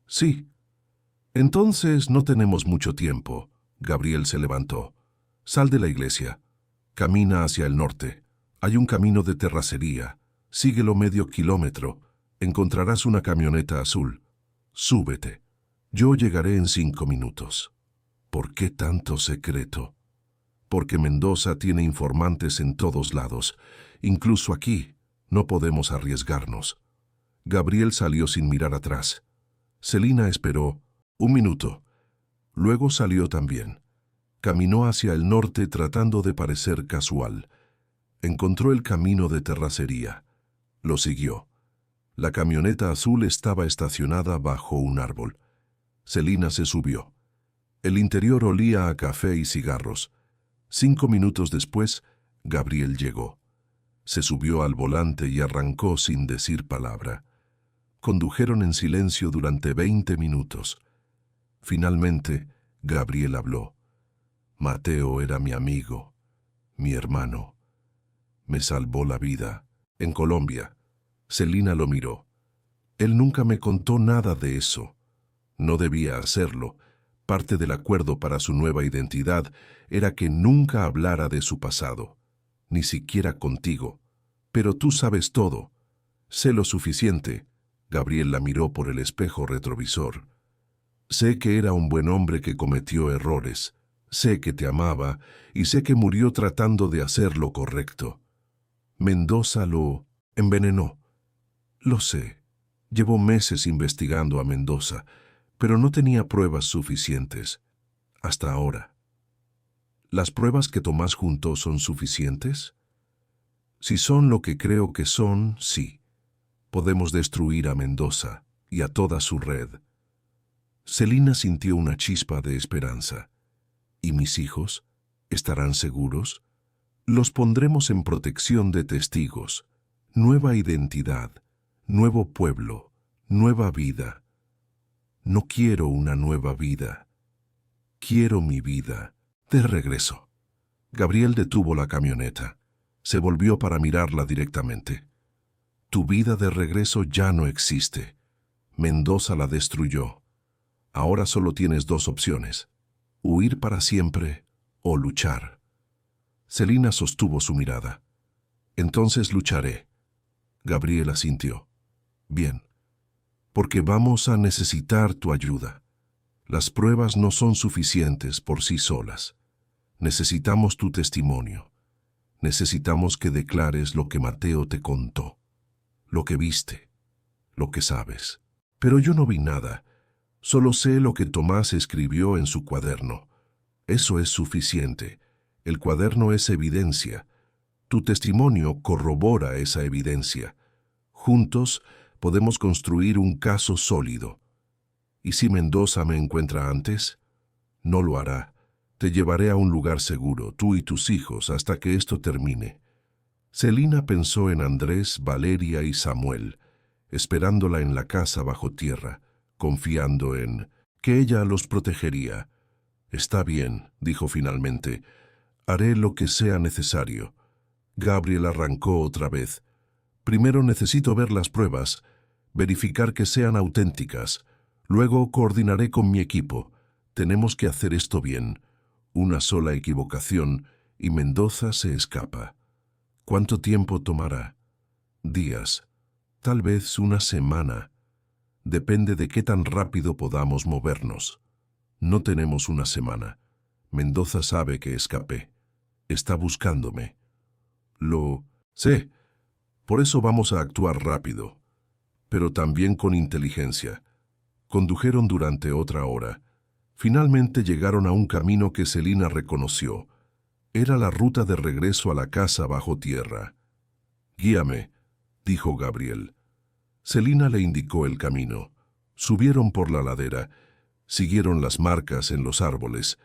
«Sí». «Entonces no tenemos mucho tiempo». Gabriel se levantó. «Sal de la iglesia. Camina hacia el norte. Hay un camino de terracería. Síguelo medio kilómetro. Encontrarás una camioneta azul. Súbete. Yo llegaré en 5 minutos». ¿Por qué tanto secreto? Porque Mendoza tiene informantes en todos lados. Incluso aquí no podemos arriesgarnos. Gabriel salió sin mirar atrás. Celina esperó 1 minuto. Luego salió también. Caminó hacia el norte tratando de parecer casual. Encontró el camino de terracería. Lo siguió. La camioneta azul estaba estacionada bajo un árbol. Celina se subió. El interior olía a café y cigarros. 5 minutos después, Gabriel llegó. Se subió al volante y arrancó sin decir palabra. Condujeron en silencio durante 20 minutos. Finalmente, Gabriel habló. Mateo era mi amigo, mi hermano. Me salvó la vida. En Colombia. Celina lo miró. Él nunca me contó nada de eso. No debía hacerlo. Parte del acuerdo para su nueva identidad era que nunca hablara de su pasado, ni siquiera contigo. Pero tú sabes todo. Sé lo suficiente. Gabriel la miró por el espejo retrovisor. Sé que era un buen hombre que cometió errores. Sé que te amaba y sé que murió tratando de hacer lo correcto. Mendoza lo envenenó. Lo sé. Llevo meses investigando a Mendoza, pero no tenía pruebas suficientes. Hasta ahora. ¿Las pruebas que Tomás juntó son suficientes? Si son lo que creo que son, sí. Podemos destruir a Mendoza y a toda su red. Celina sintió una chispa de esperanza. ¿Y mis hijos? ¿Estarán seguros? Los pondremos en protección de testigos. Nueva identidad, nuevo pueblo, nueva vida. No quiero una nueva vida. Quiero mi vida de regreso. Gabriel detuvo la camioneta. Se volvió para mirarla directamente. Tu vida de regreso ya no existe. Mendoza la destruyó. Ahora solo tienes dos opciones: huir para siempre o luchar. Celina sostuvo su mirada. Entonces lucharé. Gabriel asintió. Bien, porque vamos a necesitar tu ayuda. Las pruebas no son suficientes por sí solas. Necesitamos tu testimonio. Necesitamos que declares lo que Mateo te contó, lo que viste, lo que sabes. Pero yo no vi nada. Solo sé lo que Tomás escribió en su cuaderno. Eso es suficiente. El cuaderno es evidencia. Tu testimonio corrobora esa evidencia. Juntos podemos construir un caso sólido. ¿Y si Mendoza me encuentra antes? No lo hará. Te llevaré a un lugar seguro, tú y tus hijos, hasta que esto termine. Celina pensó en Andrés, Valeria y Samuel, esperándola en la casa bajo tierra, confiando en que ella los protegería. Está bien, dijo finalmente. Haré lo que sea necesario. Gabriel arrancó otra vez. Primero necesito ver las pruebas, verificar que sean auténticas. Luego coordinaré con mi equipo. Tenemos que hacer esto bien. Una sola equivocación y Mendoza se escapa. ¿Cuánto tiempo tomará? Días. Tal vez una semana. Depende de qué tan rápido podamos movernos. No tenemos una semana. Mendoza sabe que escapé. Está buscándome. Lo sé. Por eso vamos a actuar rápido, pero también con inteligencia. Condujeron durante otra hora. Finalmente llegaron a un camino que Celina reconoció. Era la ruta de regreso a la casa bajo tierra. Guíame, dijo Gabriel. Celina le indicó el camino. Subieron por la ladera. Siguieron las marcas en los árboles.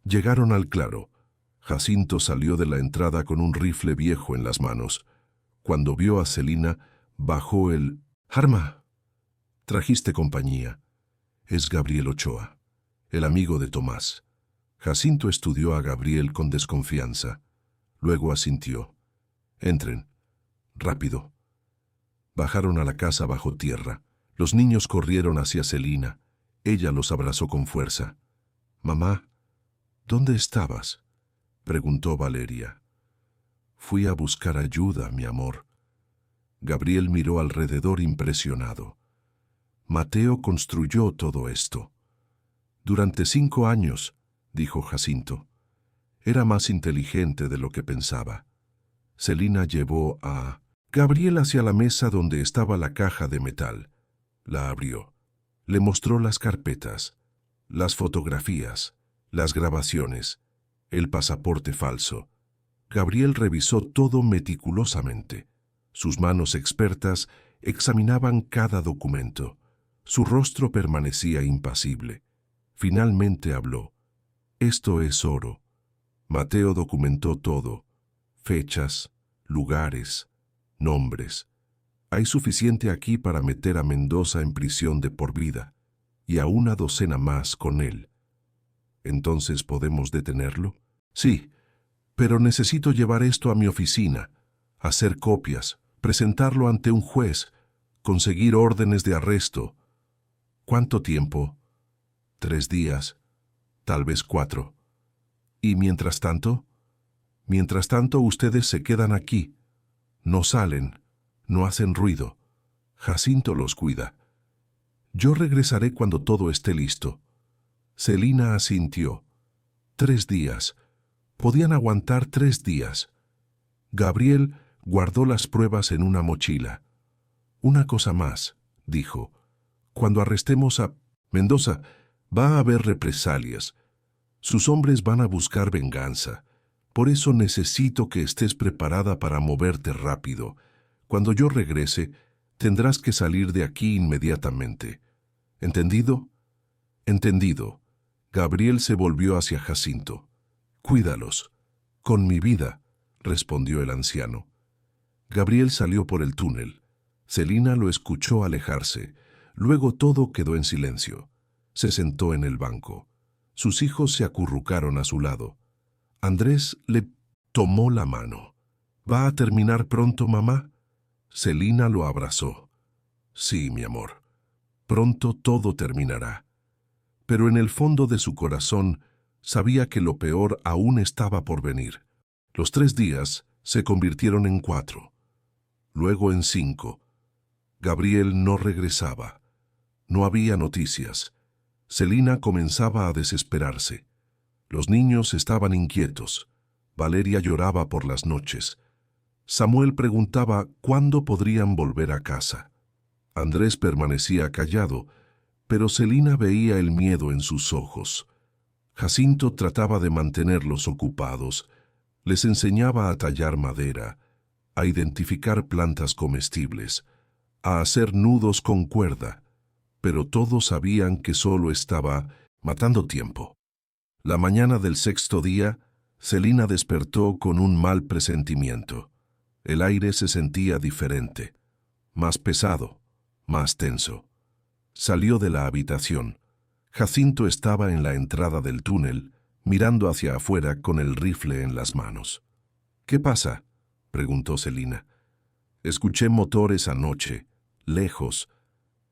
Llegaron al claro. Jacinto salió de la entrada con un rifle viejo en las manos. Cuando vio a Celina, bajó el arma. Trajiste compañía. Es Gabriel Ochoa, el amigo de Tomás. Jacinto estudió a Gabriel con desconfianza. Luego asintió. Entren. Rápido. Bajaron a la casa bajo tierra. Los niños corrieron hacia Celina. Ella los abrazó con fuerza. «Mamá, ¿dónde estabas?», preguntó Valeria. «Fui a buscar ayuda, mi amor». Gabriel miró alrededor impresionado. Mateo construyó todo esto. «Durante 5 años», dijo Jacinto. Era más inteligente de lo que pensaba. Celina llevó a Gabriel hacia la mesa donde estaba la caja de metal. La abrió. Le mostró las carpetas, las fotografías, las grabaciones, el pasaporte falso. Gabriel revisó todo meticulosamente. Sus manos expertas examinaban cada documento. Su rostro permanecía impasible. Finalmente habló. «Esto es oro». Mateo documentó todo. fechas, lugares, nombres. Hay suficiente aquí para meter a Mendoza en prisión de por vida, y a una docena más con él. ¿Entonces podemos detenerlo? Sí, pero necesito llevar esto a mi oficina, hacer copias, presentarlo ante un juez, conseguir órdenes de arresto. ¿Cuánto tiempo? 3 días, tal vez 4. ¿Y mientras tanto? Mientras tanto, ustedes se quedan aquí. No salen, no hacen ruido. Jacinto los cuida. Yo regresaré cuando todo esté listo. Celina asintió. 3 días. Podían aguantar 3 días. Gabriel guardó las pruebas en una mochila. Una cosa más, dijo. Cuando arrestemos a Mendoza, va a haber represalias. Sus hombres van a buscar venganza. Por eso necesito que estés preparada para moverte rápido. Cuando yo regrese, tendrás que salir de aquí inmediatamente. ¿Entendido? Entendido. Gabriel se volvió hacia Jacinto. Cuídalos. Con mi vida, respondió el anciano. Gabriel salió por el túnel. Celina lo escuchó alejarse. Luego todo quedó en silencio. Se sentó en el banco. Sus hijos se acurrucaron a su lado. Andrés le tomó la mano. ¿Va a terminar pronto, mamá? Celina lo abrazó. Sí, mi amor. Pronto todo terminará. Pero en el fondo de su corazón sabía que lo peor aún estaba por venir. Los 3 días se convirtieron en 4, luego en 5. Gabriel no regresaba. No había noticias. Celina comenzaba a desesperarse. Los niños estaban inquietos. Valeria lloraba por las noches. Samuel preguntaba cuándo podrían volver a casa. Andrés permanecía callado, pero Celina veía el miedo en sus ojos. Jacinto trataba de mantenerlos ocupados. Les enseñaba a tallar madera, a identificar plantas comestibles, a hacer nudos con cuerda, pero todos sabían que solo estaba matando tiempo. La mañana del 6.º día, Celina despertó con un mal presentimiento. El aire se sentía diferente, más pesado, más tenso. Salió de la habitación. Jacinto estaba en la entrada del túnel, mirando hacia afuera con el rifle en las manos. ¿Qué pasa?, preguntó Celina. Escuché motores anoche, lejos,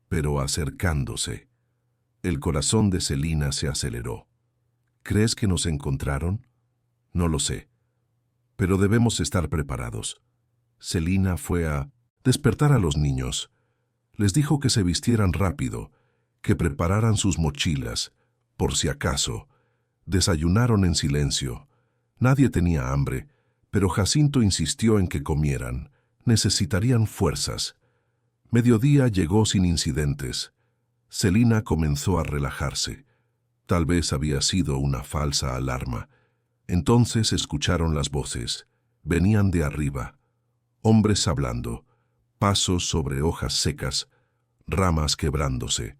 pero acercándose. El corazón de Celina se aceleró. ¿Crees que nos encontraron? No lo sé, pero debemos estar preparados. Celina fue a despertar a los niños. Les dijo que se vistieran rápido, que prepararan sus mochilas, por si acaso. Desayunaron en silencio. Nadie tenía hambre, pero Jacinto insistió en que comieran. Necesitarían fuerzas. Mediodía llegó sin incidentes. Celina comenzó a relajarse. Tal vez había sido una falsa alarma. Entonces escucharon las voces. Venían de arriba. Hombres hablando. Pasos sobre hojas secas. Ramas quebrándose.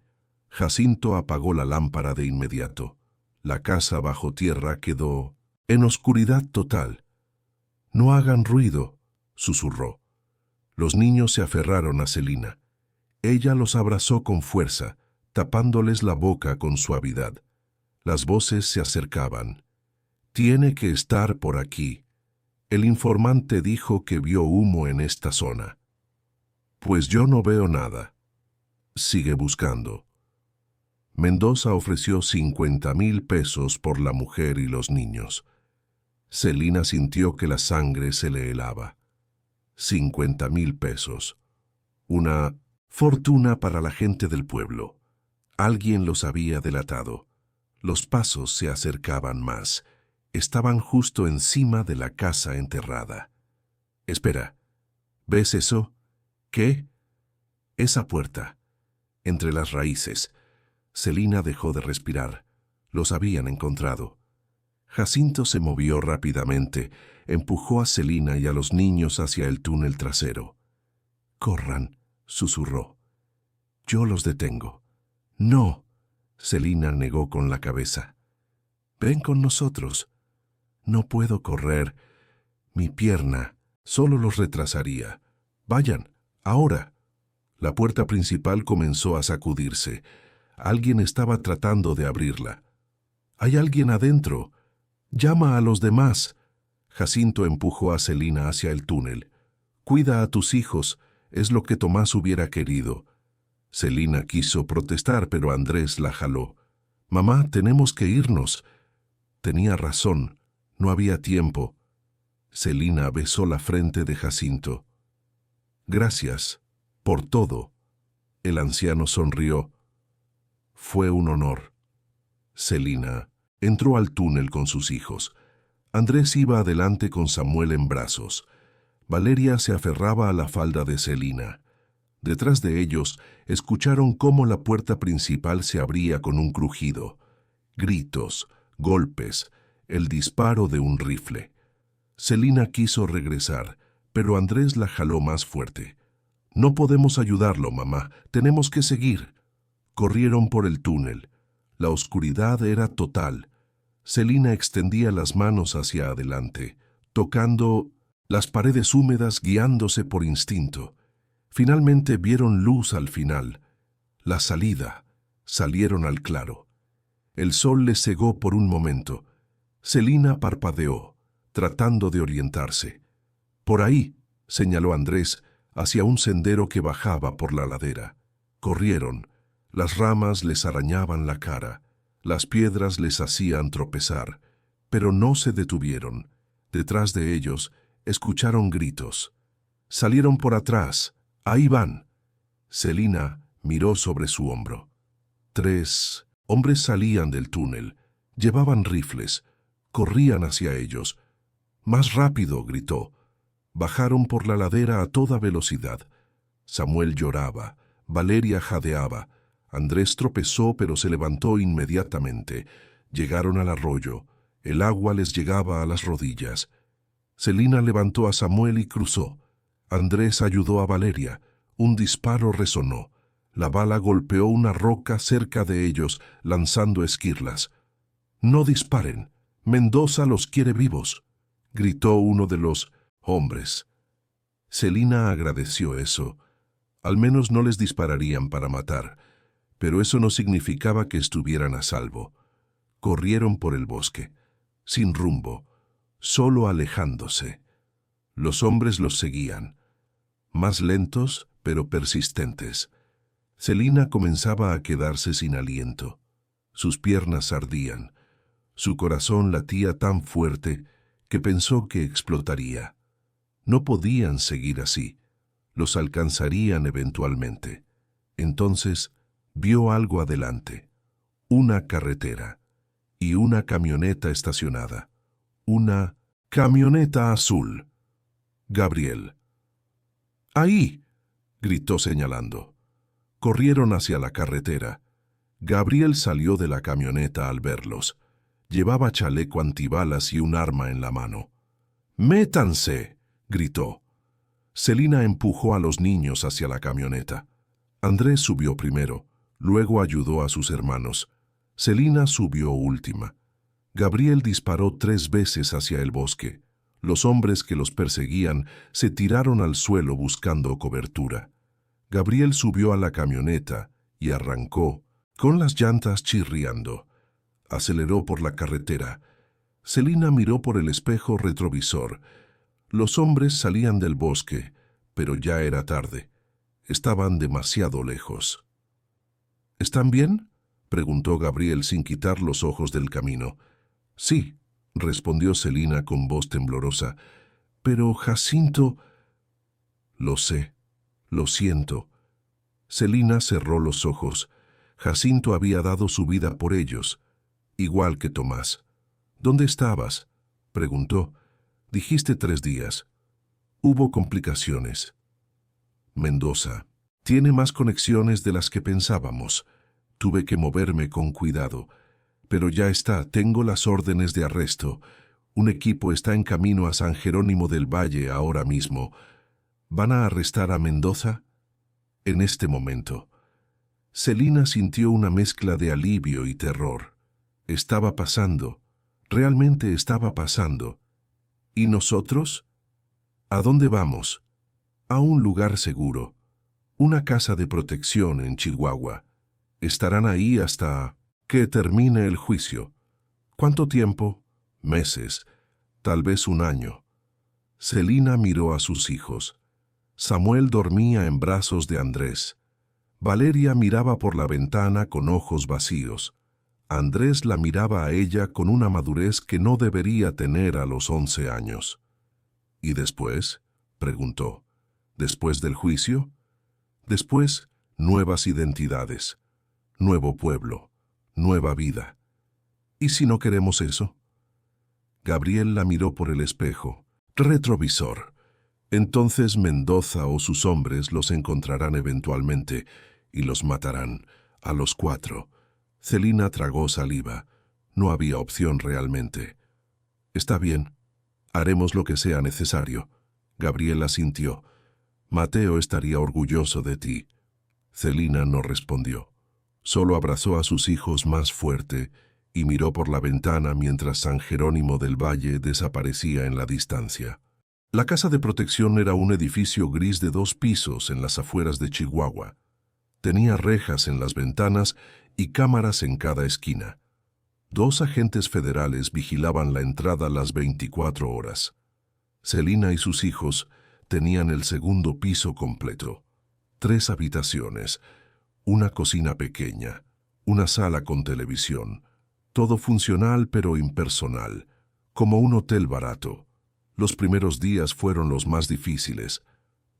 Jacinto apagó la lámpara de inmediato. La casa bajo tierra quedó en oscuridad total. «No hagan ruido», susurró. Los niños se aferraron a Celina. Ella los abrazó con fuerza, tapándoles la boca con suavidad. Las voces se acercaban. «Tiene que estar por aquí. El informante dijo que vio humo en esta zona». «Pues yo no veo nada». «Sigue buscando». Mendoza ofreció 50,000 pesos por la mujer y los niños. Celina sintió que la sangre se le helaba. 50,000 pesos. Una fortuna para la gente del pueblo. Alguien los había delatado. Los pasos se acercaban más. Estaban justo encima de la casa enterrada. «Espera, ¿ves eso? ¿Qué?» «Esa puerta. Entre las raíces». Celina dejó de respirar. Los habían encontrado. Jacinto se movió rápidamente, empujó a Celina y a los niños hacia el túnel trasero. «Corran», susurró. «Yo los detengo». «No», Celina negó con la cabeza. «Ven con nosotros». «No puedo correr. Mi pierna solo los retrasaría. Vayan, ahora. La puerta principal comenzó a sacudirse. Alguien estaba tratando de abrirla. «Hay alguien adentro. Llama a los demás». Jacinto empujó a Celina hacia el túnel. «Cuida a tus hijos, es lo que Tomás hubiera querido». Celina quiso protestar, pero Andrés la jaló. «Mamá, tenemos que irnos». Tenía razón, no había tiempo. Celina besó la frente de Jacinto. «Gracias por todo». El anciano sonrió. «Fue un honor». Celina entró al túnel con sus hijos. Andrés iba adelante con Samuel en brazos. Valeria se aferraba a la falda de Celina. Detrás de ellos, escucharon cómo la puerta principal se abría con un crujido. Gritos, golpes, el disparo de un rifle. Celina quiso regresar, pero Andrés la jaló más fuerte. «No podemos ayudarlo, mamá. Tenemos que seguir». Corrieron por el túnel. La oscuridad era total. Celina extendía las manos hacia adelante, tocando las paredes húmedas, guiándose por instinto. Finalmente vieron luz al final. La salida. Salieron al claro. El sol les cegó por un momento. Celina parpadeó, tratando de orientarse. «Por ahí», señaló Andrés, hacia un sendero que bajaba por la ladera. Corrieron. Las ramas les arañaban la cara. Las piedras les hacían tropezar. Pero no se detuvieron. Detrás de ellos, escucharon gritos. «Salieron por atrás. Ahí van». Celina miró sobre su hombro. 3 hombres salían del túnel. Llevaban rifles. Corrían hacia ellos. «Más rápido», gritó. Bajaron por la ladera a toda velocidad. Samuel lloraba. Valeria jadeaba. Andrés tropezó, pero se levantó inmediatamente. Llegaron al arroyo. El agua les llegaba a las rodillas. Celina levantó a Samuel y cruzó. Andrés ayudó a Valeria. Un disparo resonó. La bala golpeó una roca cerca de ellos, lanzando esquirlas. «No disparen. Mendoza los quiere vivos», gritó uno de los hombres. Celina agradeció eso. Al menos no les dispararían para matar, pero eso no significaba que estuvieran a salvo. Corrieron por el bosque, sin rumbo, solo alejándose. Los hombres los seguían, más lentos pero persistentes. Celina comenzaba a quedarse sin aliento. Sus piernas ardían. Su corazón latía tan fuerte que pensó que explotaría. No podían seguir así. Los alcanzarían eventualmente. Entonces vio algo adelante. Una carretera y una camioneta estacionada. Una camioneta azul. Gabriel. «¡Ahí!», gritó señalando. Corrieron hacia la carretera. Gabriel salió de la camioneta al verlos. Llevaba chaleco antibalas y un arma en la mano. «¡Métanse!», gritó. Celina empujó a los niños hacia la camioneta. Andrés subió primero, luego ayudó a sus hermanos. Celina subió última. Gabriel disparó 3 veces hacia el bosque. Los hombres que los perseguían se tiraron al suelo buscando cobertura. Gabriel subió a la camioneta y arrancó, con las llantas chirriando. Aceleró por la carretera. Celina miró por el espejo retrovisor. Los hombres salían del bosque, pero ya era tarde. Estaban demasiado lejos. «¿Están bien?», preguntó Gabriel sin quitar los ojos del camino. «Sí», respondió Celina con voz temblorosa. «Pero Jacinto...». «Lo sé, lo siento». Celina cerró los ojos. Jacinto había dado su vida por ellos, igual que Tomás. «¿Dónde estabas?», preguntó. «Dijiste 3 días. Hubo complicaciones». «Mendoza tiene más conexiones de las que pensábamos. Tuve que moverme con cuidado. Pero ya está, tengo las órdenes de arresto. Un equipo está en camino a San Jerónimo del Valle ahora mismo. ¿Van a arrestar a Mendoza?». En este momento, Celina sintió una mezcla de alivio y terror. Estaba pasando, realmente estaba pasando. ¿Y nosotros? ¿A dónde vamos? A un lugar seguro, una casa de protección en Chihuahua. Estarán ahí hasta que termine el juicio. ¿Cuánto tiempo? Meses, tal vez un año. Celina miró a sus hijos. Samuel dormía en brazos de Andrés. Valeria miraba por la ventana con ojos vacíos. Andrés la miraba a ella con una madurez que no debería tener a los 11 años. ¿Y después? Preguntó. ¿Después del juicio? Después, nuevas identidades, nuevo pueblo, nueva vida. ¿Y si no queremos eso? Gabriel la miró por el espejo. Retrovisor. Entonces Mendoza o sus hombres los encontrarán eventualmente y los matarán, a los 4. Celina tragó saliva. No había opción realmente. Está bien. Haremos lo que sea necesario. Gabriel asintió. Mateo estaría orgulloso de ti. Celina no respondió. Solo abrazó a sus hijos más fuerte y miró por la ventana mientras San Jerónimo del Valle desaparecía en la distancia. La casa de protección era un edificio gris de 2 pisos en las afueras de Chihuahua. Tenía rejas en las ventanas y cámaras en cada esquina. 2 agentes federales vigilaban la entrada las 24 horas. Celina y sus hijos tenían el segundo piso completo. 3 habitaciones, una cocina pequeña, una sala con televisión. Todo funcional pero impersonal, como un hotel barato. Los primeros días fueron los más difíciles.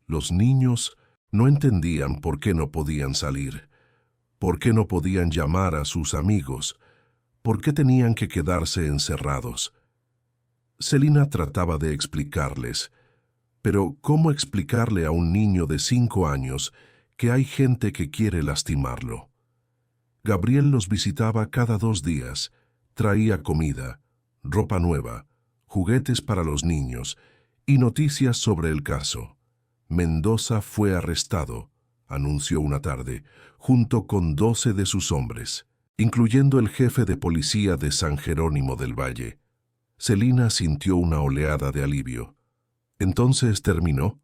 Los niños no entendían por qué no podían salir, por qué no podían llamar a sus amigos, por qué tenían que quedarse encerrados. Celina trataba de explicarles, pero ¿cómo explicarle a un niño de 5 años que hay gente que quiere lastimarlo? Gabriel los visitaba cada 2 días, traía comida, ropa nueva, juguetes para los niños y noticias sobre el caso. Mendoza fue arrestado, anunció una tarde, junto con 12 de sus hombres, incluyendo el jefe de policía de San Jerónimo del Valle. Celina sintió una oleada de alivio. ¿Entonces terminó?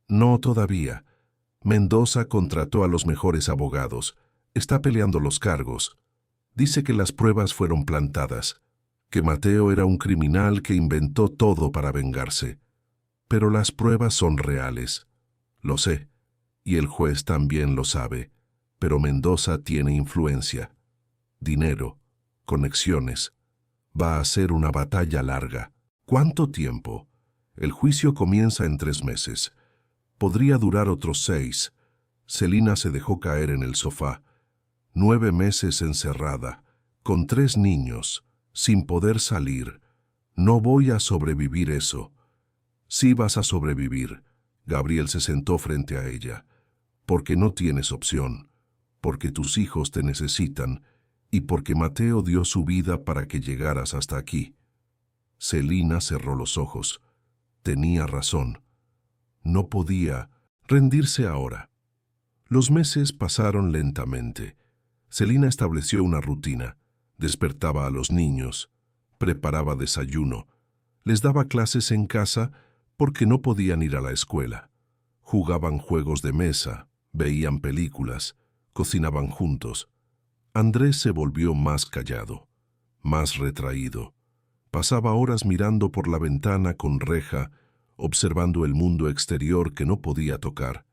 No todavía. Mendoza contrató a los mejores abogados. Está peleando los cargos. Dice que las pruebas fueron plantadas, que Mateo era un criminal que inventó todo para vengarse. Pero las pruebas son reales. Lo sé, y el juez también lo sabe, pero Mendoza tiene influencia, dinero, conexiones. Va a ser una batalla larga. ¿Cuánto tiempo? El juicio comienza en 3 meses. Podría durar otros 6. Celina se dejó caer en el sofá. 9 meses encerrada, con 3 niños, sin poder salir. No voy a sobrevivir eso. Sí vas a sobrevivir. Gabriel se sentó frente a ella. Porque no tienes opción. Porque tus hijos te necesitan y porque Mateo dio su vida para que llegaras hasta aquí. Celina cerró los ojos. Tenía razón. No podía rendirse ahora. Los meses pasaron lentamente. Celina estableció una rutina. Despertaba a los niños, preparaba desayuno, les daba clases en casa porque no podían ir a la escuela. Jugaban juegos de mesa, veían películas, cocinaban juntos. Andrés se volvió más callado, más retraído. Pasaba horas mirando por la ventana con reja, observando el mundo exterior que no podía tocar.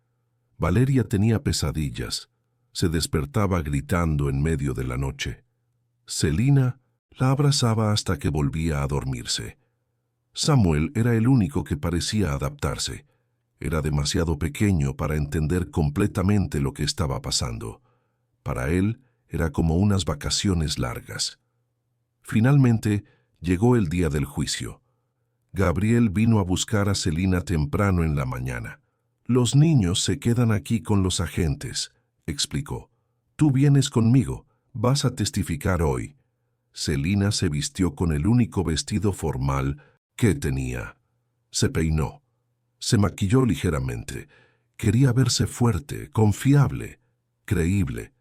Valeria tenía pesadillas. Se despertaba gritando en medio de la noche. Celina la abrazaba hasta que volvía a dormirse. Samuel era el único que parecía adaptarse. Era demasiado pequeño para entender completamente lo que estaba pasando. Para él era como unas vacaciones largas. Finalmente llegó el día del juicio. Gabriel vino a buscar a Celina temprano en la mañana. «Los niños se quedan aquí con los agentes», explicó. «Tú vienes conmigo, vas a testificar hoy». Celina se vistió con el único vestido formal que tenía. Se peinó. Se maquilló ligeramente. Quería verse fuerte, confiable, creíble.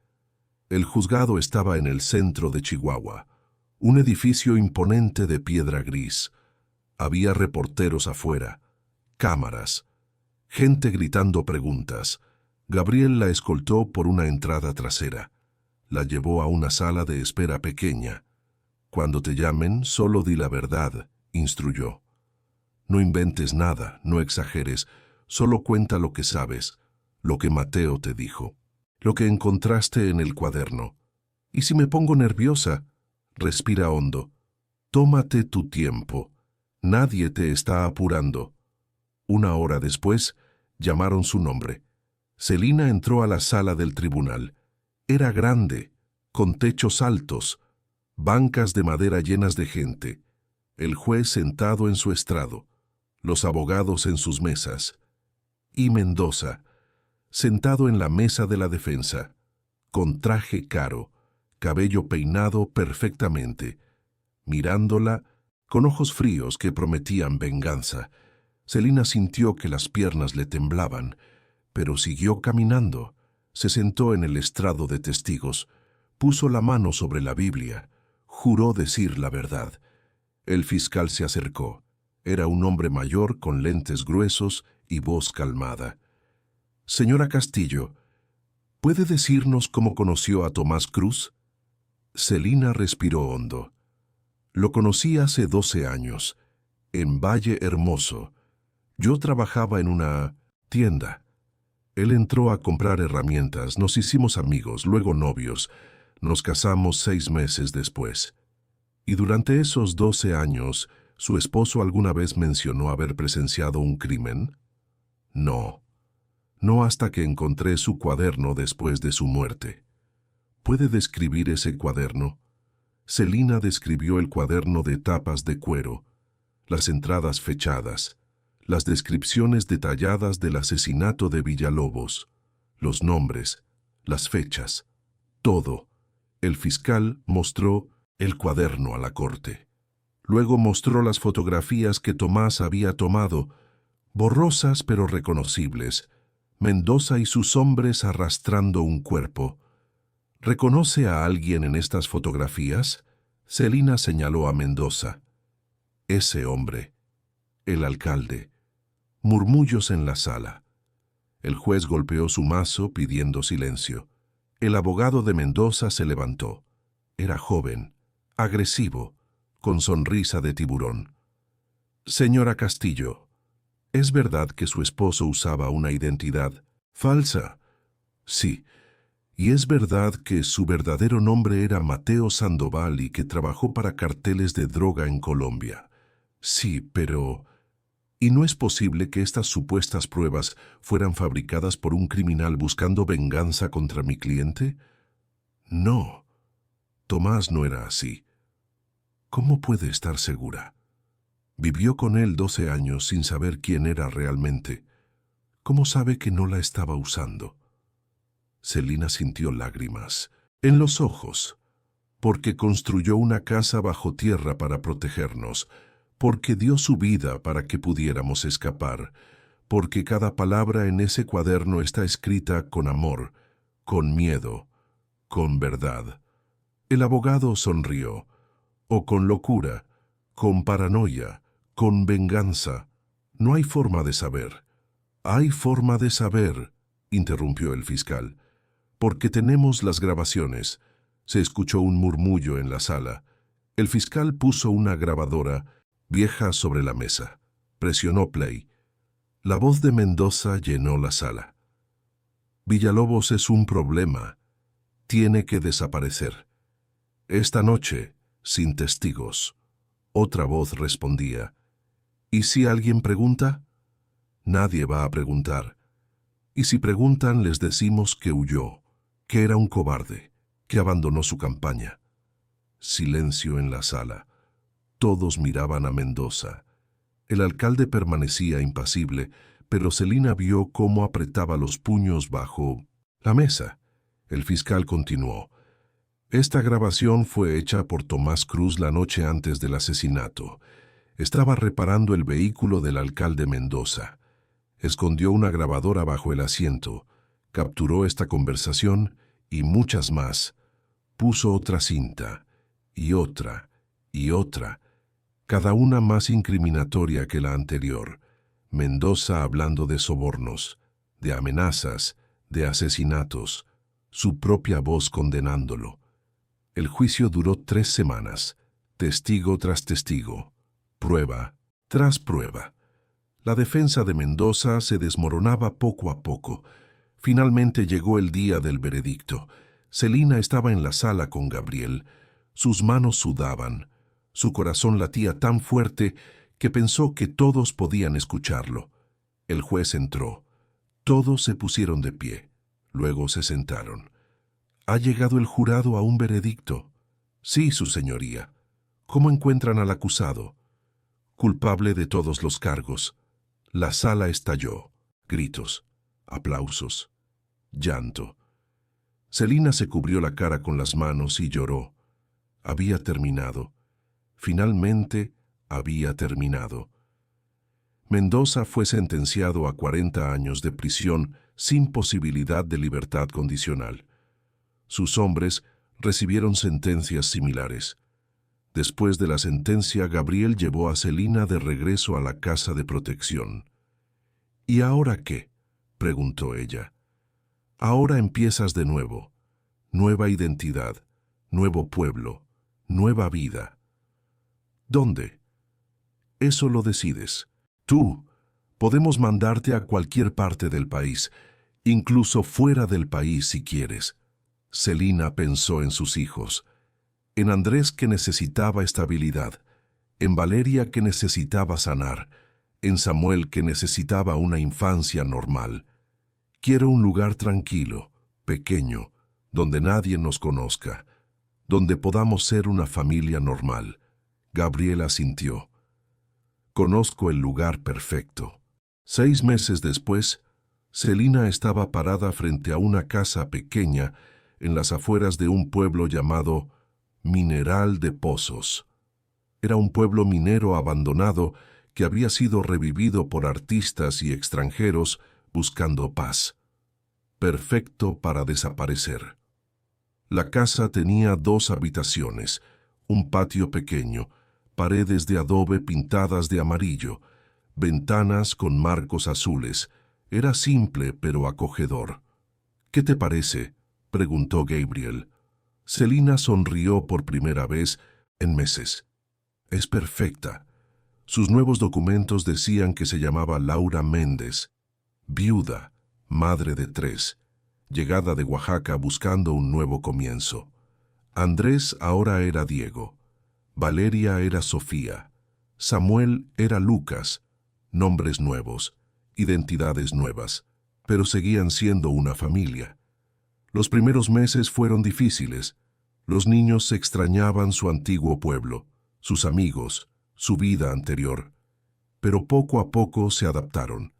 El juzgado estaba en el centro de Chihuahua, un edificio imponente de piedra gris. Había reporteros afuera, cámaras, gente gritando preguntas. Gabriel la escoltó por una entrada trasera. La llevó a una sala de espera pequeña. Cuando te llamen, solo di la verdad, instruyó. No inventes nada, no exageres, solo cuenta lo que sabes, lo que Mateo te dijo, lo que encontraste en el cuaderno. Y si me pongo nerviosa, respira hondo. Tómate tu tiempo. Nadie te está apurando. 1 hora después, llamaron su nombre. Celina entró a la sala del tribunal. Era grande, con techos altos, bancas de madera llenas de gente, el juez sentado en su estrado, los abogados en sus mesas, y Mendoza, sentado en la mesa de la defensa, con traje caro, cabello peinado perfectamente, mirándola con ojos fríos que prometían venganza. Celina sintió que las piernas le temblaban, pero siguió caminando. Se sentó en el estrado de testigos, puso la mano sobre la Biblia, juró decir la verdad. El fiscal se acercó. Era un hombre mayor con lentes gruesos y voz calmada. Señora Castillo, ¿puede decirnos cómo conoció a Tomás Cruz? Celina respiró hondo. Lo conocí hace 12 años, en Valle Hermoso. Yo trabajaba en una tienda. Él entró a comprar herramientas, nos hicimos amigos, luego novios. Nos casamos 6 meses después. Y durante esos 12 años, ¿su esposo alguna vez mencionó haber presenciado un crimen? No. No hasta que encontré su cuaderno después de su muerte. ¿Puede describir ese cuaderno? Celina describió el cuaderno de tapas de cuero, las entradas fechadas, las descripciones detalladas del asesinato de Villalobos, los nombres, las fechas, todo. El fiscal mostró el cuaderno a la corte. Luego mostró las fotografías que Tomás había tomado, borrosas pero reconocibles, Mendoza y sus hombres arrastrando un cuerpo. ¿Reconoce a alguien en estas fotografías? Celina señaló a Mendoza. Ese hombre, el alcalde. Murmullos en la sala. El juez golpeó su mazo pidiendo silencio. El abogado de Mendoza se levantó. Era joven, agresivo, con sonrisa de tiburón. Señora Castillo, ¿es verdad que su esposo usaba una identidad falsa? Sí. ¿Y es verdad que su verdadero nombre era Mateo Sandoval y que trabajó para carteles de droga en Colombia? Sí, pero... ¿Y no es posible que estas supuestas pruebas fueran fabricadas por un criminal buscando venganza contra mi cliente? No. Tomás no era así. ¿Cómo puede estar segura? Vivió con él 12 años sin saber quién era realmente. ¿Cómo sabe que no la estaba usando? Celina sintió lágrimas en los ojos, porque construyó una casa bajo tierra para protegernos, porque dio su vida para que pudiéramos escapar, porque cada palabra en ese cuaderno está escrita con amor, con miedo, con verdad. El abogado sonrió, o con locura, con paranoia, con venganza. No hay forma de saber. Hay forma de saber, interrumpió el fiscal. Porque tenemos las grabaciones. Se escuchó un murmullo en la sala. El fiscal puso una grabadora vieja sobre la mesa. Presionó play. La voz de Mendoza llenó la sala. Villalobos es un problema. Tiene que desaparecer. Esta noche, sin testigos. Otra voz respondía. ¿Y si alguien pregunta? Nadie va a preguntar. Y si preguntan, les decimos que huyó, que era un cobarde, que abandonó su campaña. Silencio en la sala. Todos miraban a Mendoza. El alcalde permanecía impasible, pero Celina vio cómo apretaba los puños bajo la mesa. El fiscal continuó. Esta grabación fue hecha por Tomás Cruz la noche antes del asesinato. Estaba reparando el vehículo del alcalde Mendoza. Escondió una grabadora bajo el asiento, capturó esta conversación y muchas más. Puso otra cinta, y otra, y otra. cada una más incriminatoria que la anterior. Mendoza hablando de sobornos, de amenazas, de asesinatos, su propia voz condenándolo. El juicio duró 3 semanas, testigo tras testigo, prueba tras prueba. La defensa de Mendoza se desmoronaba poco a poco. Finalmente llegó el día del veredicto. Celina estaba en la sala con Gabriel. Sus manos sudaban. Su corazón latía tan fuerte que pensó que todos podían escucharlo. El juez entró. Todos se pusieron de pie. Luego se sentaron. ¿Ha llegado el jurado a un veredicto? Sí, su señoría. ¿Cómo encuentran al acusado? Culpable de todos los cargos. La sala estalló. Gritos, aplausos, llanto. Celina se cubrió la cara con las manos y lloró. Había terminado. Finalmente había terminado. Mendoza fue sentenciado a 40 años de prisión sin posibilidad de libertad condicional. Sus hombres recibieron sentencias similares. Después de la sentencia, Gabriel llevó a Celina de regreso a la casa de protección. ¿Y ahora qué?, preguntó ella. Ahora empiezas de nuevo. Nueva identidad, nuevo pueblo, nueva vida. ¿Dónde? Eso lo decides. Tú. Podemos mandarte a cualquier parte del país, incluso fuera del país si quieres. Celina pensó en sus hijos, en Andrés que necesitaba estabilidad, en Valeria que necesitaba sanar, en Samuel que necesitaba una infancia normal. Quiero un lugar tranquilo, pequeño, donde nadie nos conozca, donde podamos ser una familia normal. Gabriel asintió. Conozco el lugar perfecto. 6 meses después, Celina estaba parada frente a una casa pequeña en las afueras de un pueblo llamado Mineral de Pozos. Era un pueblo minero abandonado que había sido revivido por artistas y extranjeros buscando paz. Perfecto para desaparecer. La casa tenía 2 habitaciones, un patio pequeño, paredes de adobe pintadas de amarillo, ventanas con marcos azules. Era simple pero acogedor. ¿Qué te parece?, preguntó Gabriel. Celina sonrió por primera vez en meses. Es perfecta. Sus nuevos documentos decían que se llamaba Laura Méndez, viuda, madre de 3, llegada de Oaxaca buscando un nuevo comienzo. Andrés ahora era Diego, Valeria era Sofía, Samuel era Lucas, nombres nuevos, identidades nuevas, pero seguían siendo una familia. Los primeros meses fueron difíciles. Los niños extrañaban su antiguo pueblo, sus amigos, su vida anterior. Pero poco a poco se adaptaron.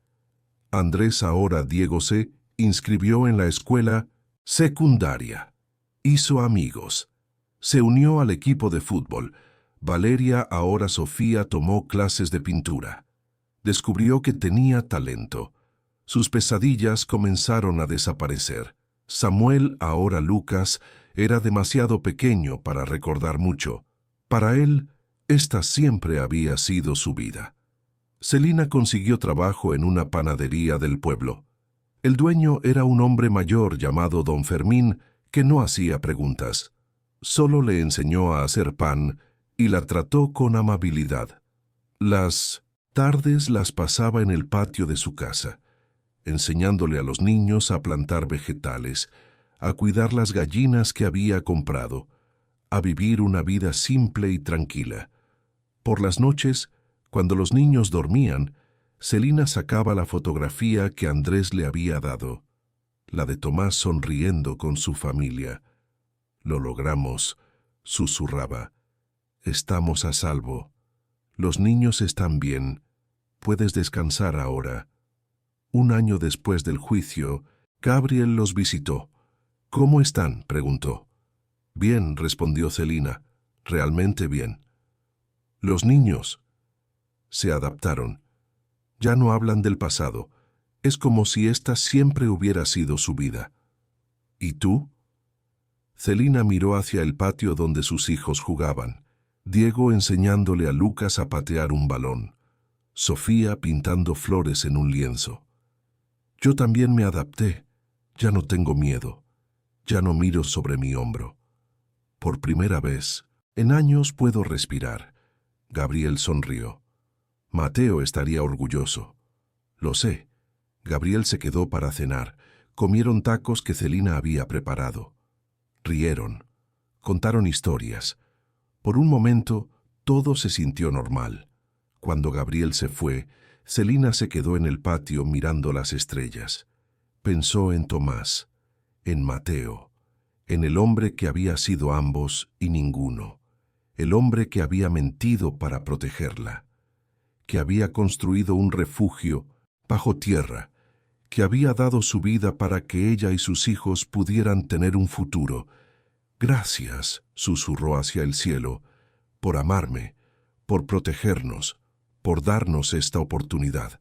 Andrés, ahora Diego, se inscribió en la escuela secundaria. Hizo amigos. Se unió al equipo de fútbol. Valeria, ahora Sofía, tomó clases de pintura. Descubrió que tenía talento. Sus pesadillas comenzaron a desaparecer. Samuel, ahora Lucas, era demasiado pequeño para recordar mucho. Para él, esta siempre había sido su vida. Celina consiguió trabajo en una panadería del pueblo. El dueño era un hombre mayor llamado Don Fermín que no hacía preguntas. Solo le enseñó a hacer pan y la trató con amabilidad. Las tardes las pasaba en el patio de su casa, enseñándole a los niños a plantar vegetales, a cuidar las gallinas que había comprado, a vivir una vida simple y tranquila. Por las noches, cuando los niños dormían, Celina sacaba la fotografía que Andrés le había dado, la de Tomás sonriendo con su familia. Lo logramos, susurraba. Estamos a salvo. Los niños están bien. Puedes descansar ahora. 1 año después del juicio, Gabriel los visitó. ¿Cómo están?, preguntó. Bien, respondió Celina. Realmente bien. Los niños se adaptaron. Ya no hablan del pasado. Es como si esta siempre hubiera sido su vida. ¿Y tú? Celina miró hacia el patio donde sus hijos jugaban. Diego enseñándole a Lucas a patear un balón, Sofía pintando flores en un lienzo. Yo también me adapté, ya no tengo miedo, ya no miro sobre mi hombro. Por primera vez, en años puedo respirar. Gabriel sonrió. Mateo estaría orgulloso. Lo sé. Gabriel se quedó para cenar. Comieron tacos que Celina había preparado. Rieron. Contaron historias. Por un momento, todo se sintió normal. Cuando Gabriel se fue, Celina se quedó en el patio mirando las estrellas. Pensó en Tomás, en Mateo, en el hombre que había sido ambos y ninguno, el hombre que había mentido para protegerla, que había construido un refugio bajo tierra, que había dado su vida para que ella y sus hijos pudieran tener un futuro. Gracias, susurró hacia el cielo, por amarme, por protegernos, por darnos esta oportunidad.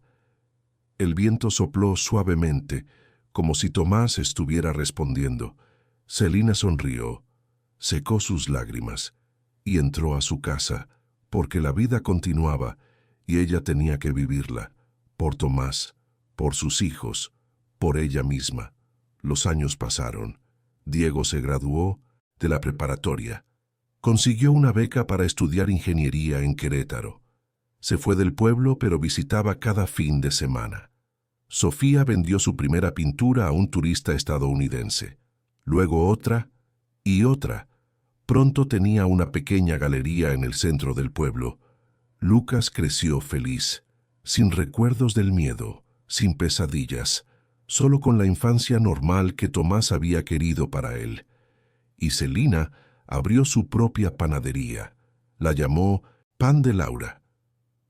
El viento sopló suavemente, como si Tomás estuviera respondiendo. Celina sonrió, secó sus lágrimas y entró a su casa, porque la vida continuaba y ella tenía que vivirla, por Tomás, por sus hijos, por ella misma. Los años pasaron. Diego se graduó de la preparatoria. Consiguió una beca para estudiar ingeniería en Querétaro. Se fue del pueblo, pero visitaba cada fin de semana. Sofía vendió su primera pintura a un turista estadounidense. Luego otra y otra. Pronto tenía una pequeña galería en el centro del pueblo. Lucas creció feliz, sin recuerdos del miedo, sin pesadillas, solo con la infancia normal que Tomás había querido para él. Y Celina abrió su propia panadería. La llamó Pan de Laura.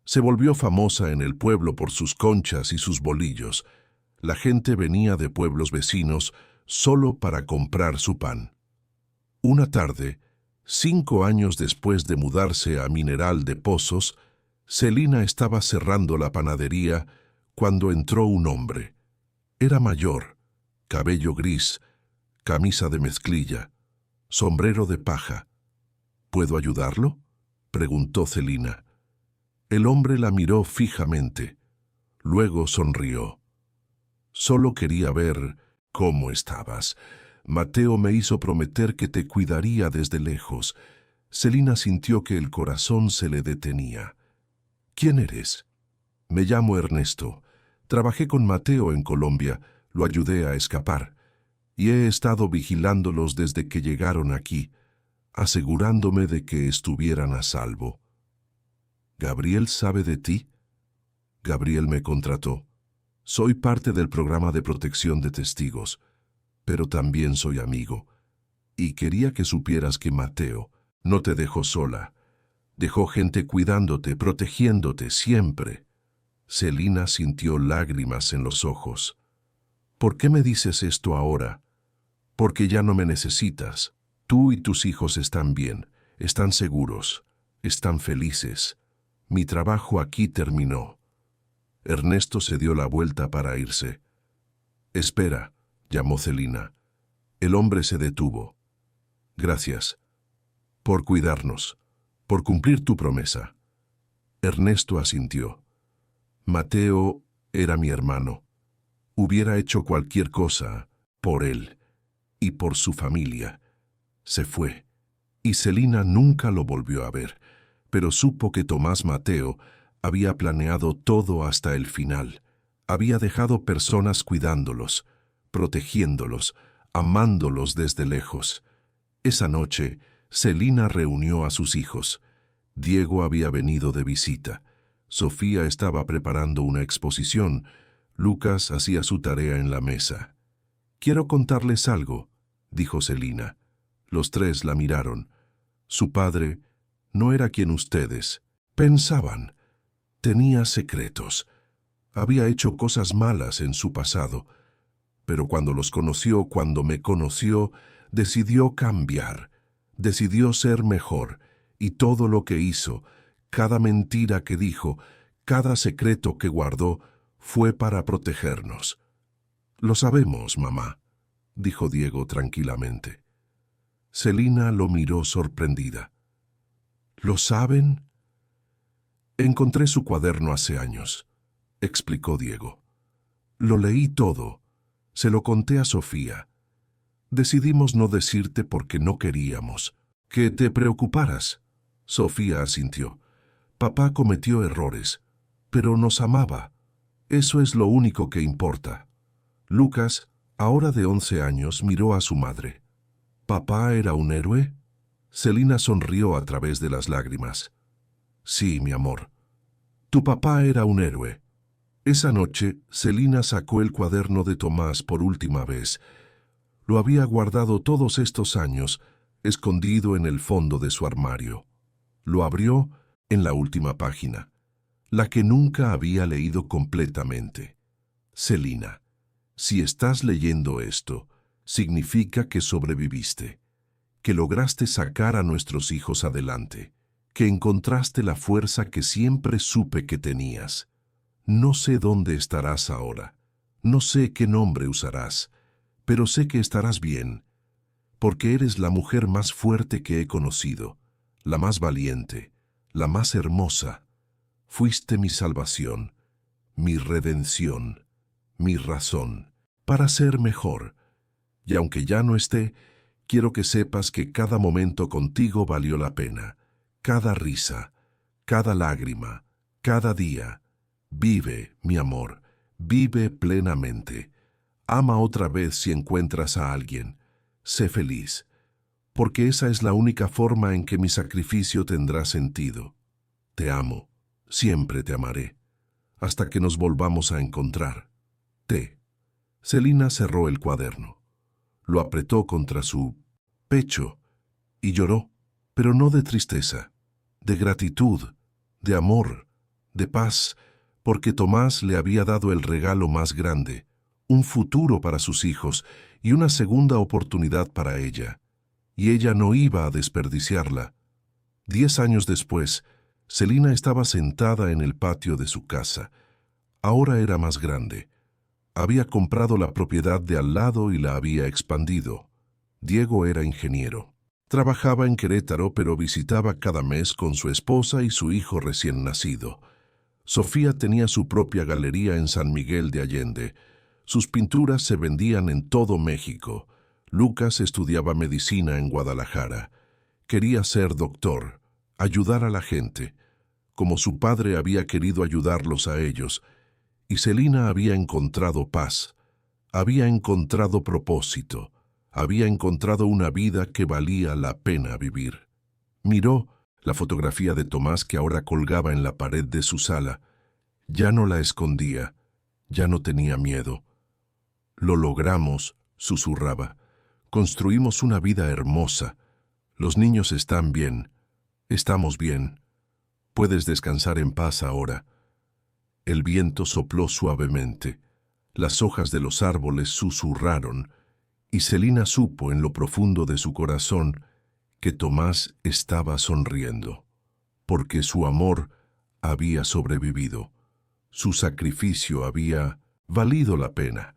Se volvió famosa en el pueblo por sus conchas y sus bolillos. La gente venía de pueblos vecinos solo para comprar su pan. Una tarde, 5 años después de mudarse a Mineral de Pozos, Celina estaba cerrando la panadería cuando entró un hombre. Era mayor, cabello gris, camisa de mezclilla, sombrero de paja. ¿Puedo ayudarlo?, preguntó Celina. El hombre la miró fijamente. Luego sonrió. Solo quería ver cómo estabas. Mateo me hizo prometer que te cuidaría desde lejos. Celina sintió que el corazón se le detenía. ¿Quién eres? Me llamo Ernesto. Trabajé con Mateo en Colombia, lo ayudé a escapar. Y he estado vigilándolos desde que llegaron aquí, asegurándome de que estuvieran a salvo. ¿Gabriel sabe de ti? Gabriel me contrató. Soy parte del programa de protección de testigos, pero también soy amigo. Y quería que supieras que Mateo no te dejó sola. Dejó gente cuidándote, protegiéndote siempre. Celina sintió lágrimas en los ojos. ¿Por qué me dices esto ahora? Porque ya no me necesitas. Tú y tus hijos están bien, están seguros, están felices. Mi trabajo aquí terminó. Ernesto se dio la vuelta para irse. Espera, llamó Celina. El hombre se detuvo. Gracias. Por cuidarnos, por cumplir tu promesa. Ernesto asintió. Mateo era mi hermano. Hubiera hecho cualquier cosa por él y por su familia. Se fue, y Celina nunca lo volvió a ver, pero supo que Tomás Mateo había planeado todo hasta el final. Había dejado personas cuidándolos, protegiéndolos, amándolos desde lejos. Esa noche, Celina reunió a sus hijos. Diego había venido de visita. Sofía estaba preparando una exposición. Lucas hacía su tarea en la mesa. «Quiero contarles algo», dijo Celina. Los tres la miraron. Su padre no era quien ustedes pensaban. Tenía secretos. Había hecho cosas malas en su pasado. Pero cuando los conoció, cuando me conoció, decidió cambiar. Decidió ser mejor. Y todo lo que hizo, cada mentira que dijo, cada secreto que guardó, fue para protegernos. Lo sabemos, mamá, dijo Diego tranquilamente. Celina lo miró sorprendida. ¿Lo saben? Encontré su cuaderno hace años, explicó Diego. Lo leí todo. Se lo conté a Sofía. Decidimos no decirte porque no queríamos que te preocuparas. Sofía asintió. Papá cometió errores, pero nos amaba. Eso es lo único que importa. Lucas, ahora de 11 años, miró a su madre. ¿Papá era un héroe? Celina sonrió a través de las lágrimas. Sí, mi amor. Tu papá era un héroe. Esa noche, Celina sacó el cuaderno de Tomás por última vez. Lo había guardado todos estos años, escondido en el fondo de su armario. Lo abrió en la última página, la que nunca había leído completamente. Celina, si estás leyendo esto, significa que sobreviviste, que lograste sacar a nuestros hijos adelante, que encontraste la fuerza que siempre supe que tenías. No sé dónde estarás ahora, no sé qué nombre usarás, pero sé que estarás bien, porque eres la mujer más fuerte que he conocido, la más valiente, la más hermosa. Fuiste mi salvación, mi redención, mi razón, para ser mejor. Y aunque ya no esté, quiero que sepas que cada momento contigo valió la pena, cada risa, cada lágrima, cada día. Vive, mi amor, vive plenamente. Ama otra vez si encuentras a alguien. Sé feliz, porque esa es la única forma en que mi sacrificio tendrá sentido. Te amo, siempre te amaré, hasta que nos volvamos a encontrar. T. Celina cerró el cuaderno. Lo apretó contra su pecho y lloró, pero no de tristeza, de gratitud, de amor, de paz, porque Tomás le había dado el regalo más grande, un futuro para sus hijos y una segunda oportunidad para ella. Y ella no iba a desperdiciarla. 10 años después, Celina estaba sentada en el patio de su casa. Ahora era más grande. Había comprado la propiedad de al lado y la había expandido. Diego era ingeniero. Trabajaba en Querétaro, pero visitaba cada mes con su esposa y su hijo recién nacido. Sofía tenía su propia galería en San Miguel de Allende. Sus pinturas se vendían en todo México. Lucas estudiaba medicina en Guadalajara. Quería ser doctor, ayudar a la gente, como su padre había querido ayudarlos a ellos. Y Celina había encontrado paz, había encontrado propósito, había encontrado una vida que valía la pena vivir. Miró la fotografía de Tomás que ahora colgaba en la pared de su sala. Ya no la escondía, ya no tenía miedo. Lo logramos, susurraba. Construimos una vida hermosa. Los niños están bien. Estamos bien. Puedes descansar en paz ahora. El viento sopló suavemente. Las hojas de los árboles susurraron, y Celina supo en lo profundo de su corazón que Tomás estaba sonriendo, porque su amor había sobrevivido, su sacrificio había valido la pena,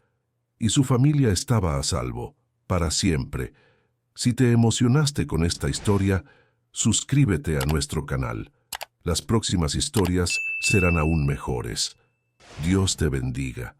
y su familia estaba a salvo, para siempre. Si te emocionaste con esta historia, suscríbete a nuestro canal. Las próximas historias serán aún mejores. Dios te bendiga.